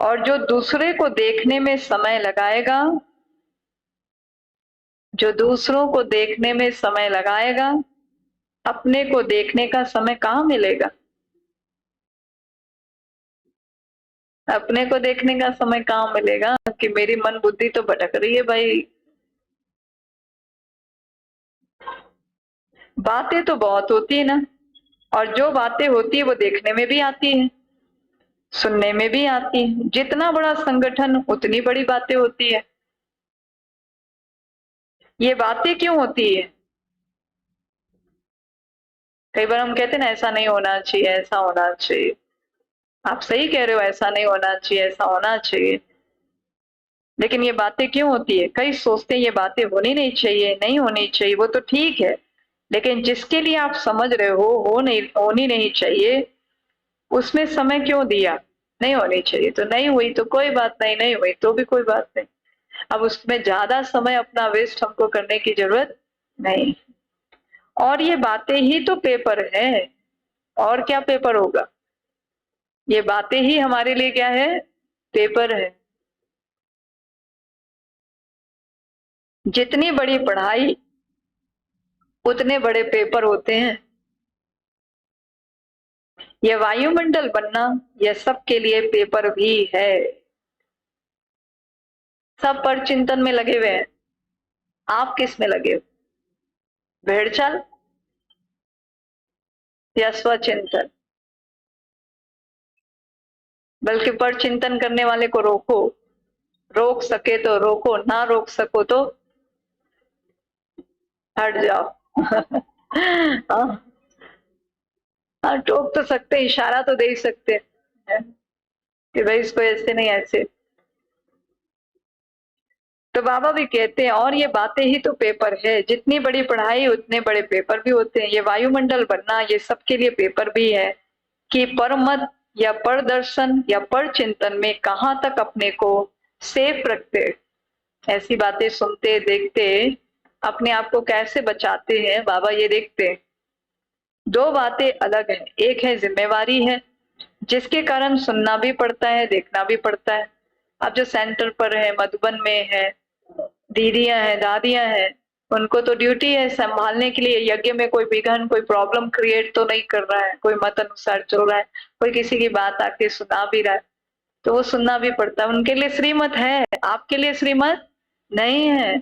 और जो दूसरे को देखने में समय लगाएगा, जो दूसरों को देखने में समय लगाएगा, अपने को देखने का समय कहाँ मिलेगा? अपने को देखने का समय कहाँ मिलेगा? कि मेरी मन बुद्धि तो भटक रही है भाई। बातें तो बहुत होती है ना, और जो बातें होती है वो देखने में भी आती है, सुनने में भी आती है। जितना बड़ा संगठन उतनी बड़ी बातें होती है। ये बातें क्यों होती है? कई बार हम कहते हैं ना ऐसा नहीं होना चाहिए, ऐसा होना चाहिए। आप सही कह रहे हो, ऐसा नहीं होना चाहिए, ऐसा होना चाहिए। लेकिन ये बातें क्यों होती है? कई सोचते हैं ये बातें होनी नहीं चाहिए, नहीं होनी चाहिए, वो तो ठीक है, लेकिन जिसके लिए आप समझ रहे हो नहीं, होनी नहीं चाहिए, उसमें समय क्यों दिया? नहीं होनी चाहिए तो नहीं हुई, तो कोई बात नहीं, नहीं हुई तो भी कोई बात नहीं। अब उसमें ज्यादा समय अपना वेस्ट हमको करने की जरूरत नहीं। और ये बातें ही तो पेपर है, और क्या पेपर होगा? ये बातें ही हमारे लिए क्या है? पेपर है। जितनी बड़ी पढ़ाई उतने बड़े पेपर होते हैं। ये वायुमंडल बनना, यह सबके लिए पेपर भी है। सब पर चिंतन में लगे हुए हैं। आप किस में लगे हो? भेड़ चाल या स्वचिंतन? बल्कि पर चिंतन करने वाले को रोको, रोक सके तो रोको, ना रोक सको तो हट जाओ। हाँ, हाँ, टोक तो सकते, इशारा तो दे ही सकते हैं कि भाई इसको ऐसे नहीं ऐसे। तो बाबा भी कहते हैं और ये बातें ही तो पेपर है। जितनी बड़ी पढ़ाई उतने बड़े पेपर भी होते हैं। ये वायुमंडल बनना, ये सबके लिए पेपर भी है कि परमत या परदर्शन या पर चिंतन में कहाँ तक अपने को सेफ रखते, ऐसी बातें सुनते देखते अपने आप को कैसे बचाते हैं बाबा ये देखते हैं। दो बातें अलग हैं, एक है जिम्मेवारी है जिसके कारण सुनना भी पड़ता है, देखना भी पड़ता है। अब जो सेंटर पर है, मधुबन में है, दीदियां हैं, दादियां हैं, उनको तो ड्यूटी है संभालने के लिए यज्ञ में कोई विघन, कोई प्रॉब्लम क्रिएट तो नहीं कर रहा है, कोई मत अनुसार चल रहा है, कोई किसी की बात आके सुना भी रहा है, तो वो सुनना भी पड़ता है। उनके लिए श्रीमत है, आपके लिए श्रीमत नहीं है।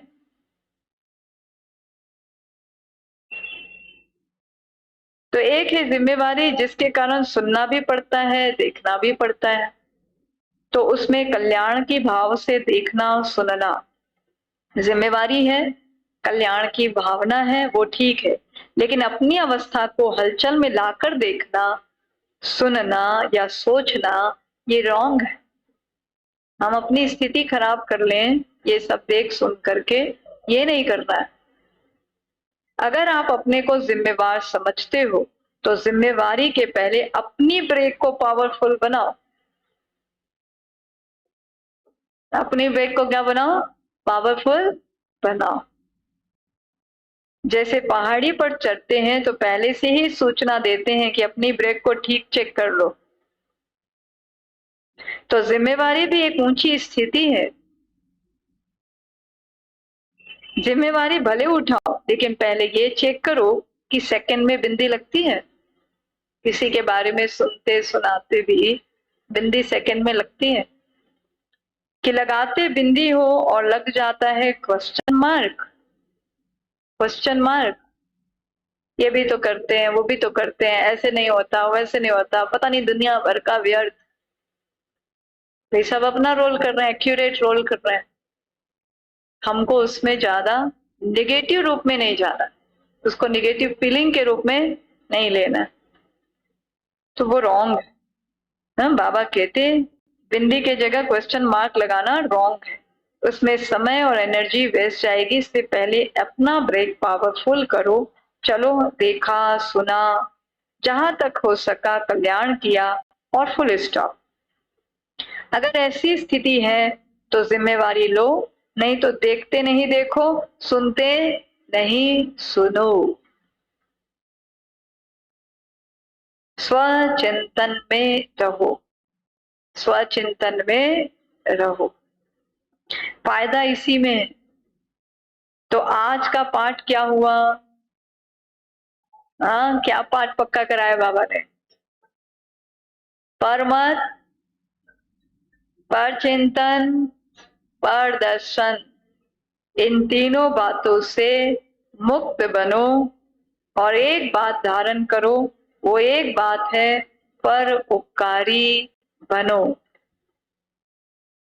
तो एक है जिम्मेवारी जिसके कारण सुनना भी पड़ता है, देखना भी पड़ता है। तो उसमें कल्याण की भाव से देखना सुनना जिम्मेवारी है, कल्याण की भावना है, वो ठीक है। लेकिन अपनी अवस्था को हलचल में लाकर देखना, सुनना या सोचना, ये रॉन्ग है। हम अपनी स्थिति खराब कर लें ये सब देख सुन करके, ये नहीं करना है। अगर आप अपने को जिम्मेवार समझते हो तो जिम्मेवारी के पहले अपनी ब्रेक को पावरफुल बनाओ। अपनी ब्रेक को क्या बनाओ? पावरफुल बनाओ। जैसे पहाड़ी पर चढ़ते हैं तो पहले से ही सूचना देते हैं कि अपनी ब्रेक को ठीक चेक कर लो। तो जिम्मेवारी भी एक ऊंची स्थिति है। जिम्मेवारी भले उठाओ, लेकिन पहले ये चेक करो कि सेकंड में बिंदी लगती है। किसी के बारे में सुनते सुनाते भी बिंदी सेकंड में लगती है कि लगाते बिंदी हो और लग जाता है क्वेश्चन मार्क। क्वेश्चन मार्क, ये भी तो करते हैं, वो भी तो करते हैं, ऐसे नहीं होता, वैसे नहीं होता, पता नहीं दुनिया भर का व्यर्थ। ये सब अपना रोल कर रहे हैं, एक्यूरेट रोल कर रहे हैं। हमको उसमें ज्यादा निगेटिव रूप में नहीं जाना, उसको निगेटिव फीलिंग के रूप में नहीं लेना, तो वो रॉन्ग है। बाबा कहते बिंदी के जगह क्वेश्चन मार्क लगाना रॉन्ग है, उसमें समय और एनर्जी वेस्ट जाएगी। इससे पहले अपना ब्रेक पावरफुल करो। चलो, देखा सुना, जहां तक हो सका कल्याण किया और फुल स्टॉप। अगर ऐसी स्थिति है तो जिम्मेवारी लो, नहीं तो देखते नहीं देखो, सुनते नहीं सुनो। स्वचिंतन में रहो, स्वचिंतन में रहो, फायदा इसी में है। तो आज का पाठ क्या हुआ? हाँ, क्या पाठ पक्का कराया बाबा ने? परमत, पर चिंतन, पर दर्शन, इन तीनों बातों से मुक्त बनो और एक बात धारण करो। वो एक बात है, पर उपकारी बनो।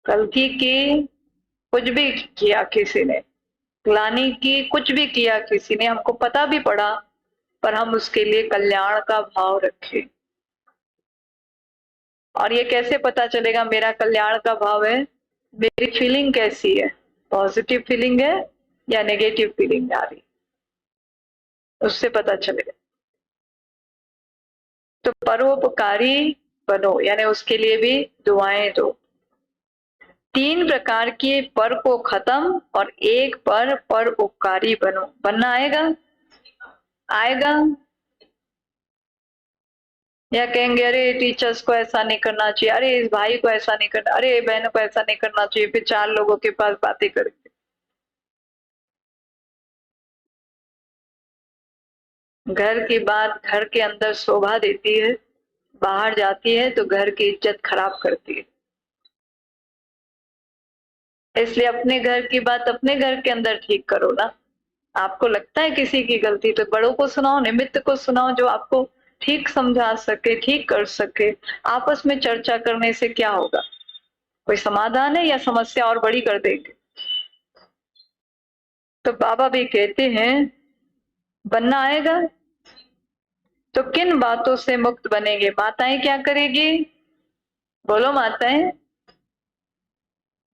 गलती की, कुछ भी किया किसी ने, ग्लानि की, कुछ भी किया किसी ने, हमको पता भी पड़ा, पर हम उसके लिए कल्याण का भाव रखें। और ये कैसे पता चलेगा मेरा कल्याण का भाव है? मेरी फीलिंग कैसी है, पॉजिटिव फीलिंग है या नेगेटिव फीलिंग आ रही, उससे पता चलेगा। तो परोपकारी बनो, यानी उसके लिए भी दुआएं दो। 3 प्रकार के पर को खत्म और एक पर उपकारी बनो। बनना आएगा? आएगा? या कहेंगे अरे टीचर्स को ऐसा नहीं करना चाहिए, अरे इस भाई को ऐसा नहीं करना, अरे बहनों को ऐसा नहीं करना चाहिए, फिर 4 लोगों के पास बातें करेंगे। घर की बात घर के अंदर शोभा देती है, बाहर जाती है तो घर की इज्जत खराब करती है। इसलिए अपने घर की बात अपने घर के अंदर ठीक करो ना। आपको लगता है किसी की गलती, तो बड़ों को सुनाओ, निमित्त को सुनाओ, जो आपको ठीक समझा सके, ठीक कर सके। आपस में चर्चा करने से क्या होगा? कोई समाधान है या समस्या और बड़ी कर देंगे? तो बाबा भी कहते हैं बनना आएगा तो किन बातों से मुक्त बनेंगे? माताएं क्या करेगी? बोलो माताएं।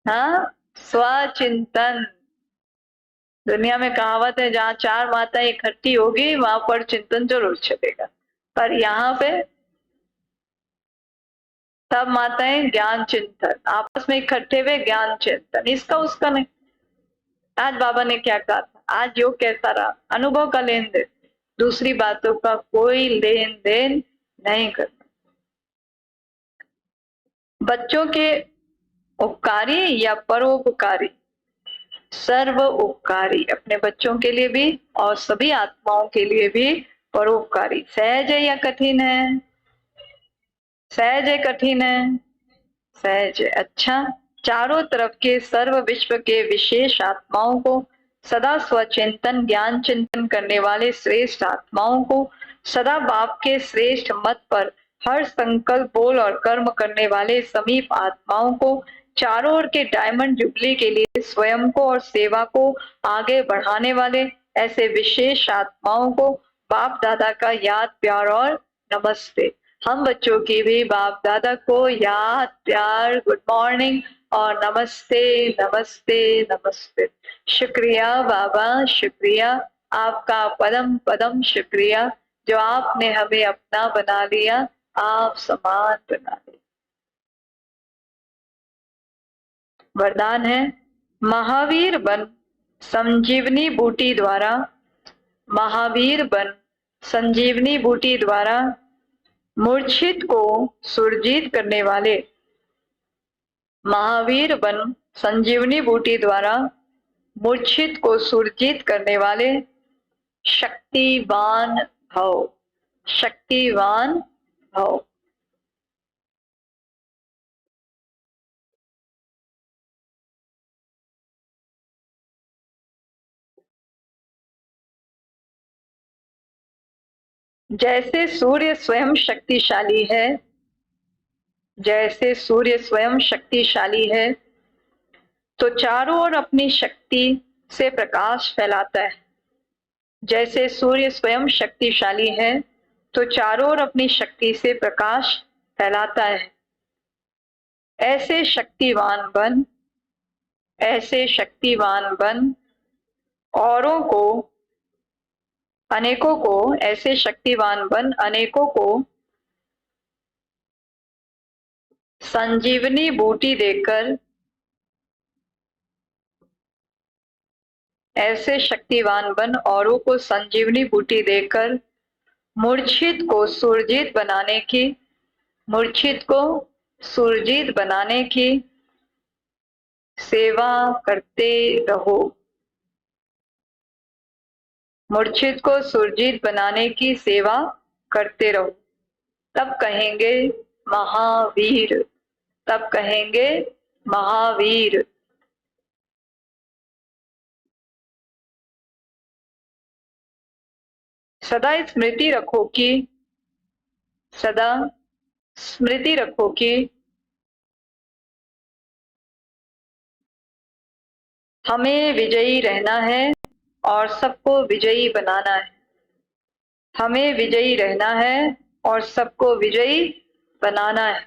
हाँ, स्वचिंतन। दुनिया में कहावत है, जहाँ 4 माताएं इकट्ठी होगी वहां पर चिंतन जरूर चलेगा, पर यहाँ पे सब माताएं ज्ञान चिंतन, आपस में इकट्ठे हुए ज्ञान चिंतन, इसका उसका नहीं। आज बाबा ने क्या कहा था, आज योग कैसा रहा, अनुभव का लेन देन, दूसरी बातों का कोई लेन देन नहीं करना। बच्चों के उपकारी या परोपकारी? सर्व उपकारी, अपने बच्चों के लिए भी और सभी आत्माओं के लिए भी परोपकारी। सहज है या कठिन है? सहज है कठिन है? सहज है। अच्छा, चारों तरफ के सर्व विश्व के विशेष आत्माओं को, सदा स्वचिंतन ज्ञान चिंतन करने वाले श्रेष्ठ आत्माओं को, सदा बाप के श्रेष्ठ मत पर हर संकल्प बोल और कर्म करने वाले समीप आत्माओं को, चारों ओर के डायमंड जुबली के लिए स्वयं को और सेवा को आगे बढ़ाने वाले ऐसे विशेष आत्माओं को बाप दादा का याद प्यार और नमस्ते। हम बच्चों की भी बाप दादा को याद प्यार, गुड मॉर्निंग और नमस्ते नमस्ते नमस्ते। शुक्रिया बाबा, शुक्रिया आपका पदम पदम शुक्रिया, जो आपने हमें अपना बना लिया, आप समान बना लिया। वरदान है, महावीर बन संजीवनी बूटी द्वारा, महावीर बन संजीवनी बूटी द्वारा मूर्छित को सुरजीत करने वाले, महावीर बन संजीवनी बूटी द्वारा मूर्छित को सुरजीत करने वाले शक्तिवान भव, शक्तिवान भव। जैसे सूर्य स्वयं शक्तिशाली है, जैसे सूर्य स्वयं शक्तिशाली है तो चारों ओर अपनी शक्ति से प्रकाश फैलाता है। जैसे सूर्य स्वयं शक्तिशाली है तो चारों ओर अपनी शक्ति से प्रकाश फैलाता है। ऐसे शक्तिवान बन, ऐसे शक्तिवान बन, औरों को, अनेकों को, ऐसे शक्तिवान बन, अनेकों को संजीवनी बूटी देकर, ऐसे शक्तिवान बन, औरों को संजीवनी बूटी देकर मूर्छित को सुरजित बनाने की, मूर्छित को सुरजित बनाने की सेवा करते रहो। मूर्छित को सुरजित बनाने की सेवा करते रहो। तब कहेंगे महावीर, तब कहेंगे महावीर। सदा स्मृति रखो कि, सदा स्मृति रखो कि हमें विजयी रहना है और सबको विजयी बनाना है। हमें विजयी रहना है और सबको विजयी बनाना है।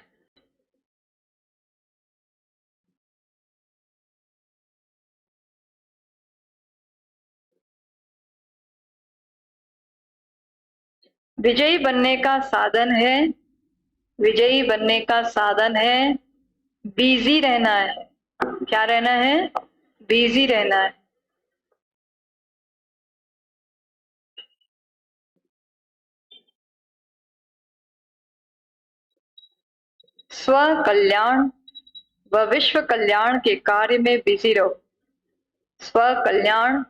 विजयी बनने का साधन है, विजयी बनने का साधन है बिजी रहना है। क्या रहना है? बिजी रहना है। स्व कल्याण व विश्व कल्याण के कार्य में बिजी रहो। स्व कल्याण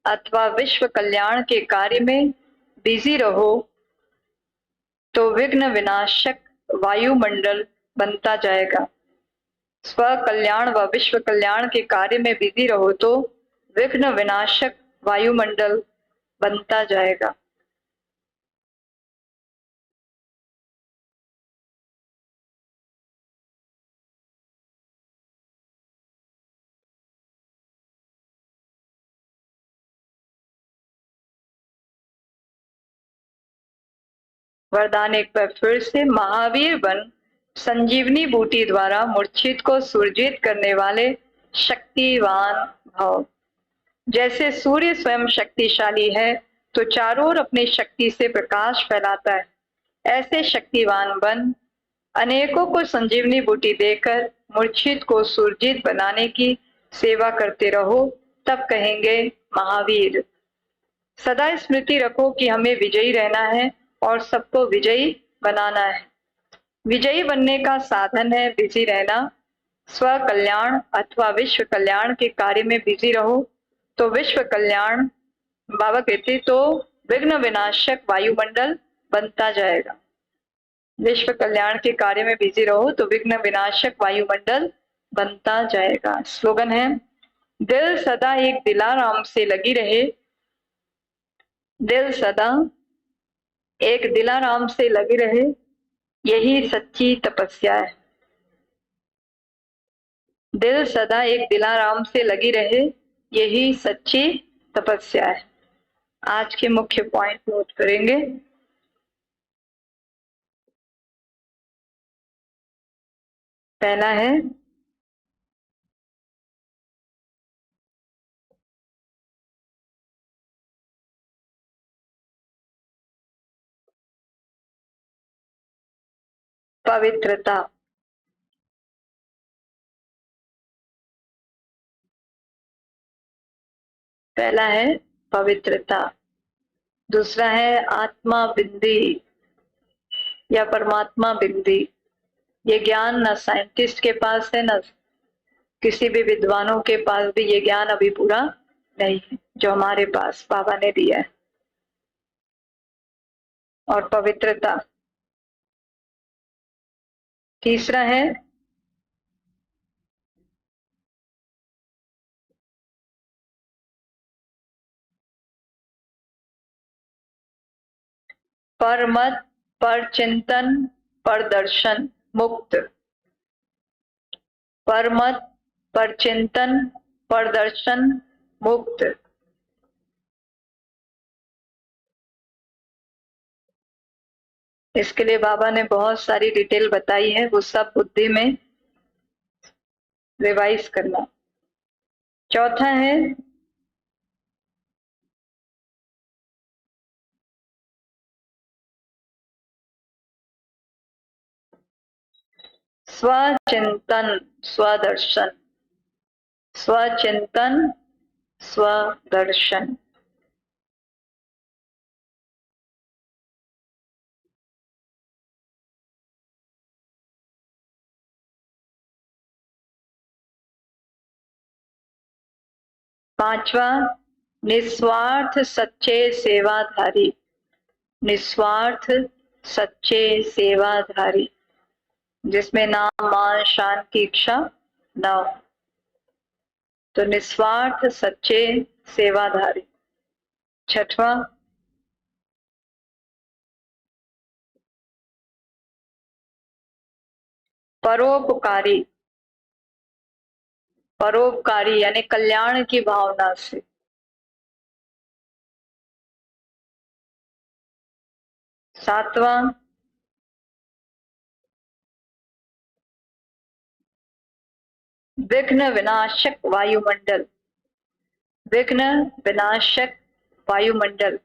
अथवा विश्व कल्याण के कार्य में बिजी रहो तो विघ्न विनाशक वायुमंडल बनता जाएगा। स्व कल्याण व विश्व कल्याण के कार्य में बिजी रहो तो विघ्न विनाशक वायुमंडल बनता जाएगा। वरदान एक बार फिर से। महावीर बन, संजीवनी बूटी द्वारा मूर्छित को सुरजित करने वाले शक्तिवान भव। जैसे सूर्य स्वयं शक्तिशाली है तो चारों ओर अपनी शक्ति से प्रकाश फैलाता है। ऐसे शक्तिवान बन, अनेकों को संजीवनी बूटी देकर मूर्छित को सुरजित बनाने की सेवा करते रहो। तब कहेंगे महावीर। सदा स्मृति रखो कि हमें विजयी रहना है और सबको विजयी बनाना है। विजयी बनने का साधन है बिजी रहना। स्व कल्याण अथवा विश्व कल्याण के कार्य में बिजी रहो तो विश्व कल्याण, बाबा कहते, तो विघ्न विनाशक वायुमंडल बनता जाएगा। विश्व कल्याण के कार्य में बिजी रहो तो विघ्न विनाशक वायुमंडल बनता जाएगा। स्लोगन है, दिल सदा एक दिलाराम से लगी रहे, दिल सदा एक दिलाराम से लगी रहे, यही सच्ची तपस्या है। दिल सदा एक दिलाराम से लगी रहे, यही सच्ची तपस्या है। आज के मुख्य पॉइंट नोट करेंगे। पहला है पवित्रता। पहला है पवित्रता। दूसरा है आत्मा बिंदी या परमात्मा बिंदी। ये ज्ञान न साइंटिस्ट के पास है, न किसी भी विद्वानों के पास भी ये ज्ञान अभी पूरा नहीं है जो हमारे पास बाबा ने दिया है। और पवित्रता। तीसरा है पर मत, पर चिंतन, पर दर्शन, मुक्त। परमत, परचिंतन, परदर्शन, मुक्त। इसके लिए बाबा ने बहुत सारी डिटेल बताई है, वो सब बुद्धि में रिवाइज करना। चौथा है स्वचिंतन, स्वदर्शन। स्वचिंतन, स्वदर्शन। पांचवा, निस्वार्थ सच्चे सेवाधारी। निस्वार्थ सच्चे सेवाधारी, जिसमें नाम मान शान की इच्छा न हो। तो निस्वार्थ सच्चे सेवाधारी। छठवां, परोपकारी। परोपकारी यानी कल्याण की भावना से। सातवां, विघ्न विनाशक वायुमंडल। विघ्न विनाशक वायुमंडल।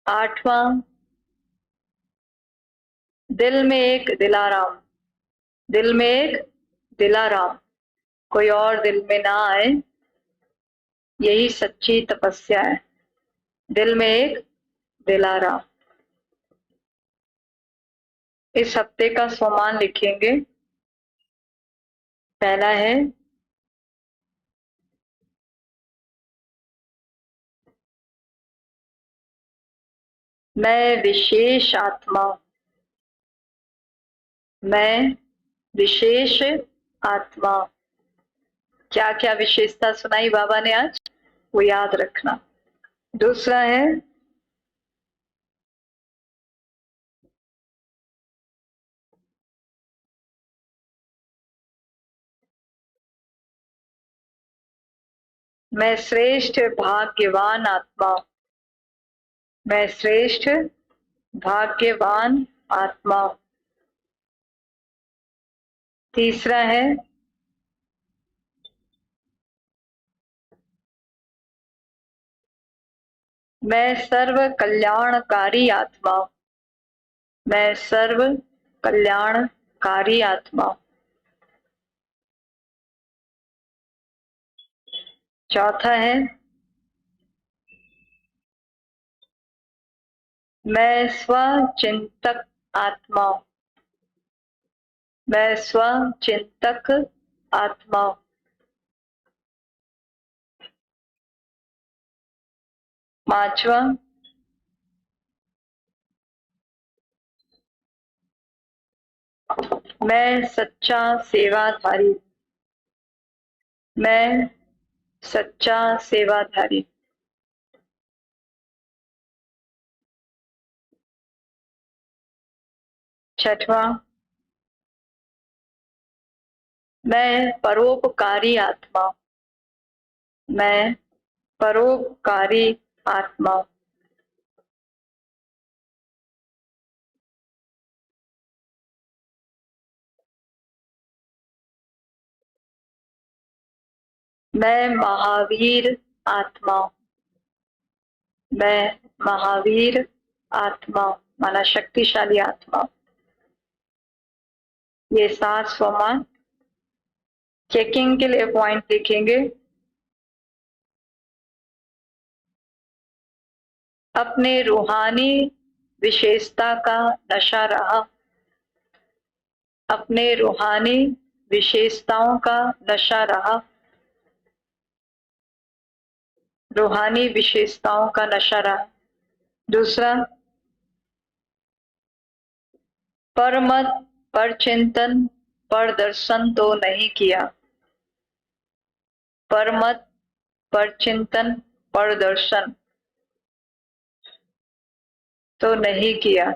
आठवां, दिल में एक दिलाराम। दिल में एक दिलाराम, कोई और दिल में ना आए, यही सच्ची तपस्या है। दिल में एक दिलाराम। इस हफ्ते का सोमान लिखेंगे। पहला है मैं विशेष आत्मा। मैं विशेष आत्मा। क्या क्या विशेषता सुनाई बाबा ने आज, वो याद रखना। दूसरा है मैं श्रेष्ठ भाग्यवान आत्मा। मैं श्रेष्ठ भाग्यवान आत्मा। तीसरा है मैं सर्व कल्याणकारी आत्मा। मैं सर्व कल्याणकारी आत्मा। चौथा है मैं स्वचिंतक आत्मा। मैं स्वचिंतक आत्मा। पांचवा मैं सच्चा सेवाधारी। मैं सच्चा सेवाधारी। छठवां मैं परोपकारी आत्मा। मैं परोपकारी आत्मा। मैं महावीर आत्मा। मैं महावीर आत्मा, माना शक्तिशाली आत्मा। ये 7 सोमान चेकिंग के लिए पॉइंट लिखेंगे। अपने रूहानी विशेषता का नशा रहा। अपने रूहानी विशेषताओं का नशा रहा। रूहानी विशेषताओं का नशा रहा। दूसरा परमत, परचिंतन, परदर्शन तो नहीं किया। परमत, परचिंतन, प्रदर्शन तो नहीं किया।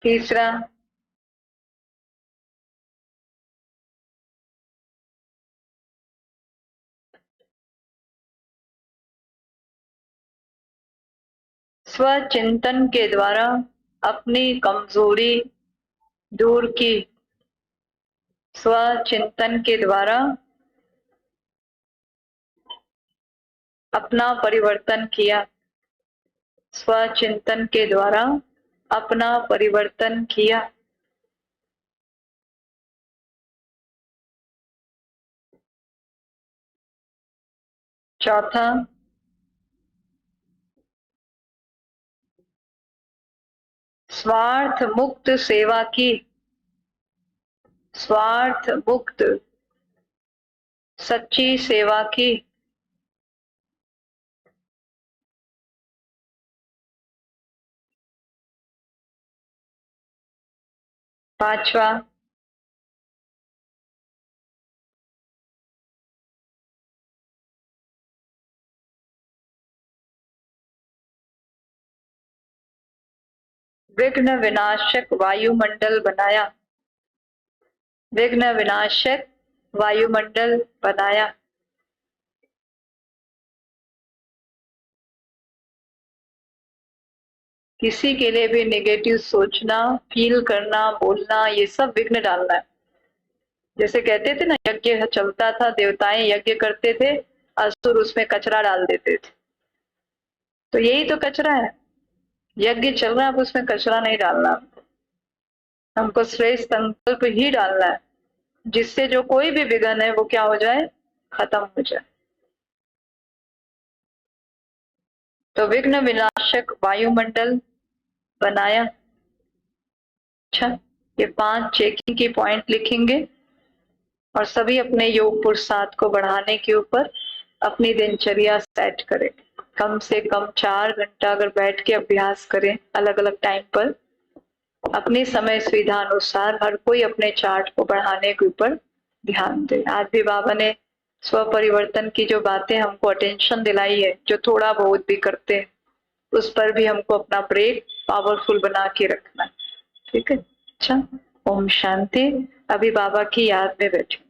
तीसरा, स्वचिंतन के द्वारा अपनी कमजोरी दूर की। स्वचिंतन के द्वारा अपना परिवर्तन किया। स्वचिंतन के द्वारा अपना परिवर्तन किया। चौथा, स्वार्थ मुक्त सेवा की। स्वार्थ मुक्त सच्ची सेवा की। पांचवा, विघ्न विनाशक वायुमंडल बनाया। विघ्न विनाशक वायुमंडल बनाया। किसी के लिए भी नेगेटिव सोचना, फील करना, बोलना, ये सब विघ्न डालना है। जैसे कहते थे ना, यज्ञ चलता था, देवताएं यज्ञ करते थे, असुर उसमें कचरा डाल देते थे। तो यही तो कचरा है। यज्ञ चल रहा है, अब उसमें कचरा नहीं डालना। हमको श्रेष्ठ संकल्प ही डालना है, जिससे जो कोई भी विघ्न है वो क्या हो जाए, खत्म हो जाए। तो विघ्न विनाशक वायुमंडल बनाया। अच्छा, ये 5 चेकिंग की पॉइंट लिखेंगे और सभी अपने योग पुरुषार्थ को बढ़ाने के ऊपर अपनी दिनचर्या सेट करें। कम से कम 4 घंटा अगर बैठ के अभ्यास करें, अलग अलग टाइम पर अपनी समय सुविधा अनुसार हर कोई अपने चार्ट को बढ़ाने के ऊपर ध्यान दे। आज भी बाबा ने स्व परिवर्तन की जो बातें हमको अटेंशन दिलाई है, जो थोड़ा बहुत भी करते हैं, उस पर भी हमको अपना ब्रेक पावरफुल बना के रखना है। ठीक है, अच्छा, ओम शांति। अभी बाबा की याद में बैठे।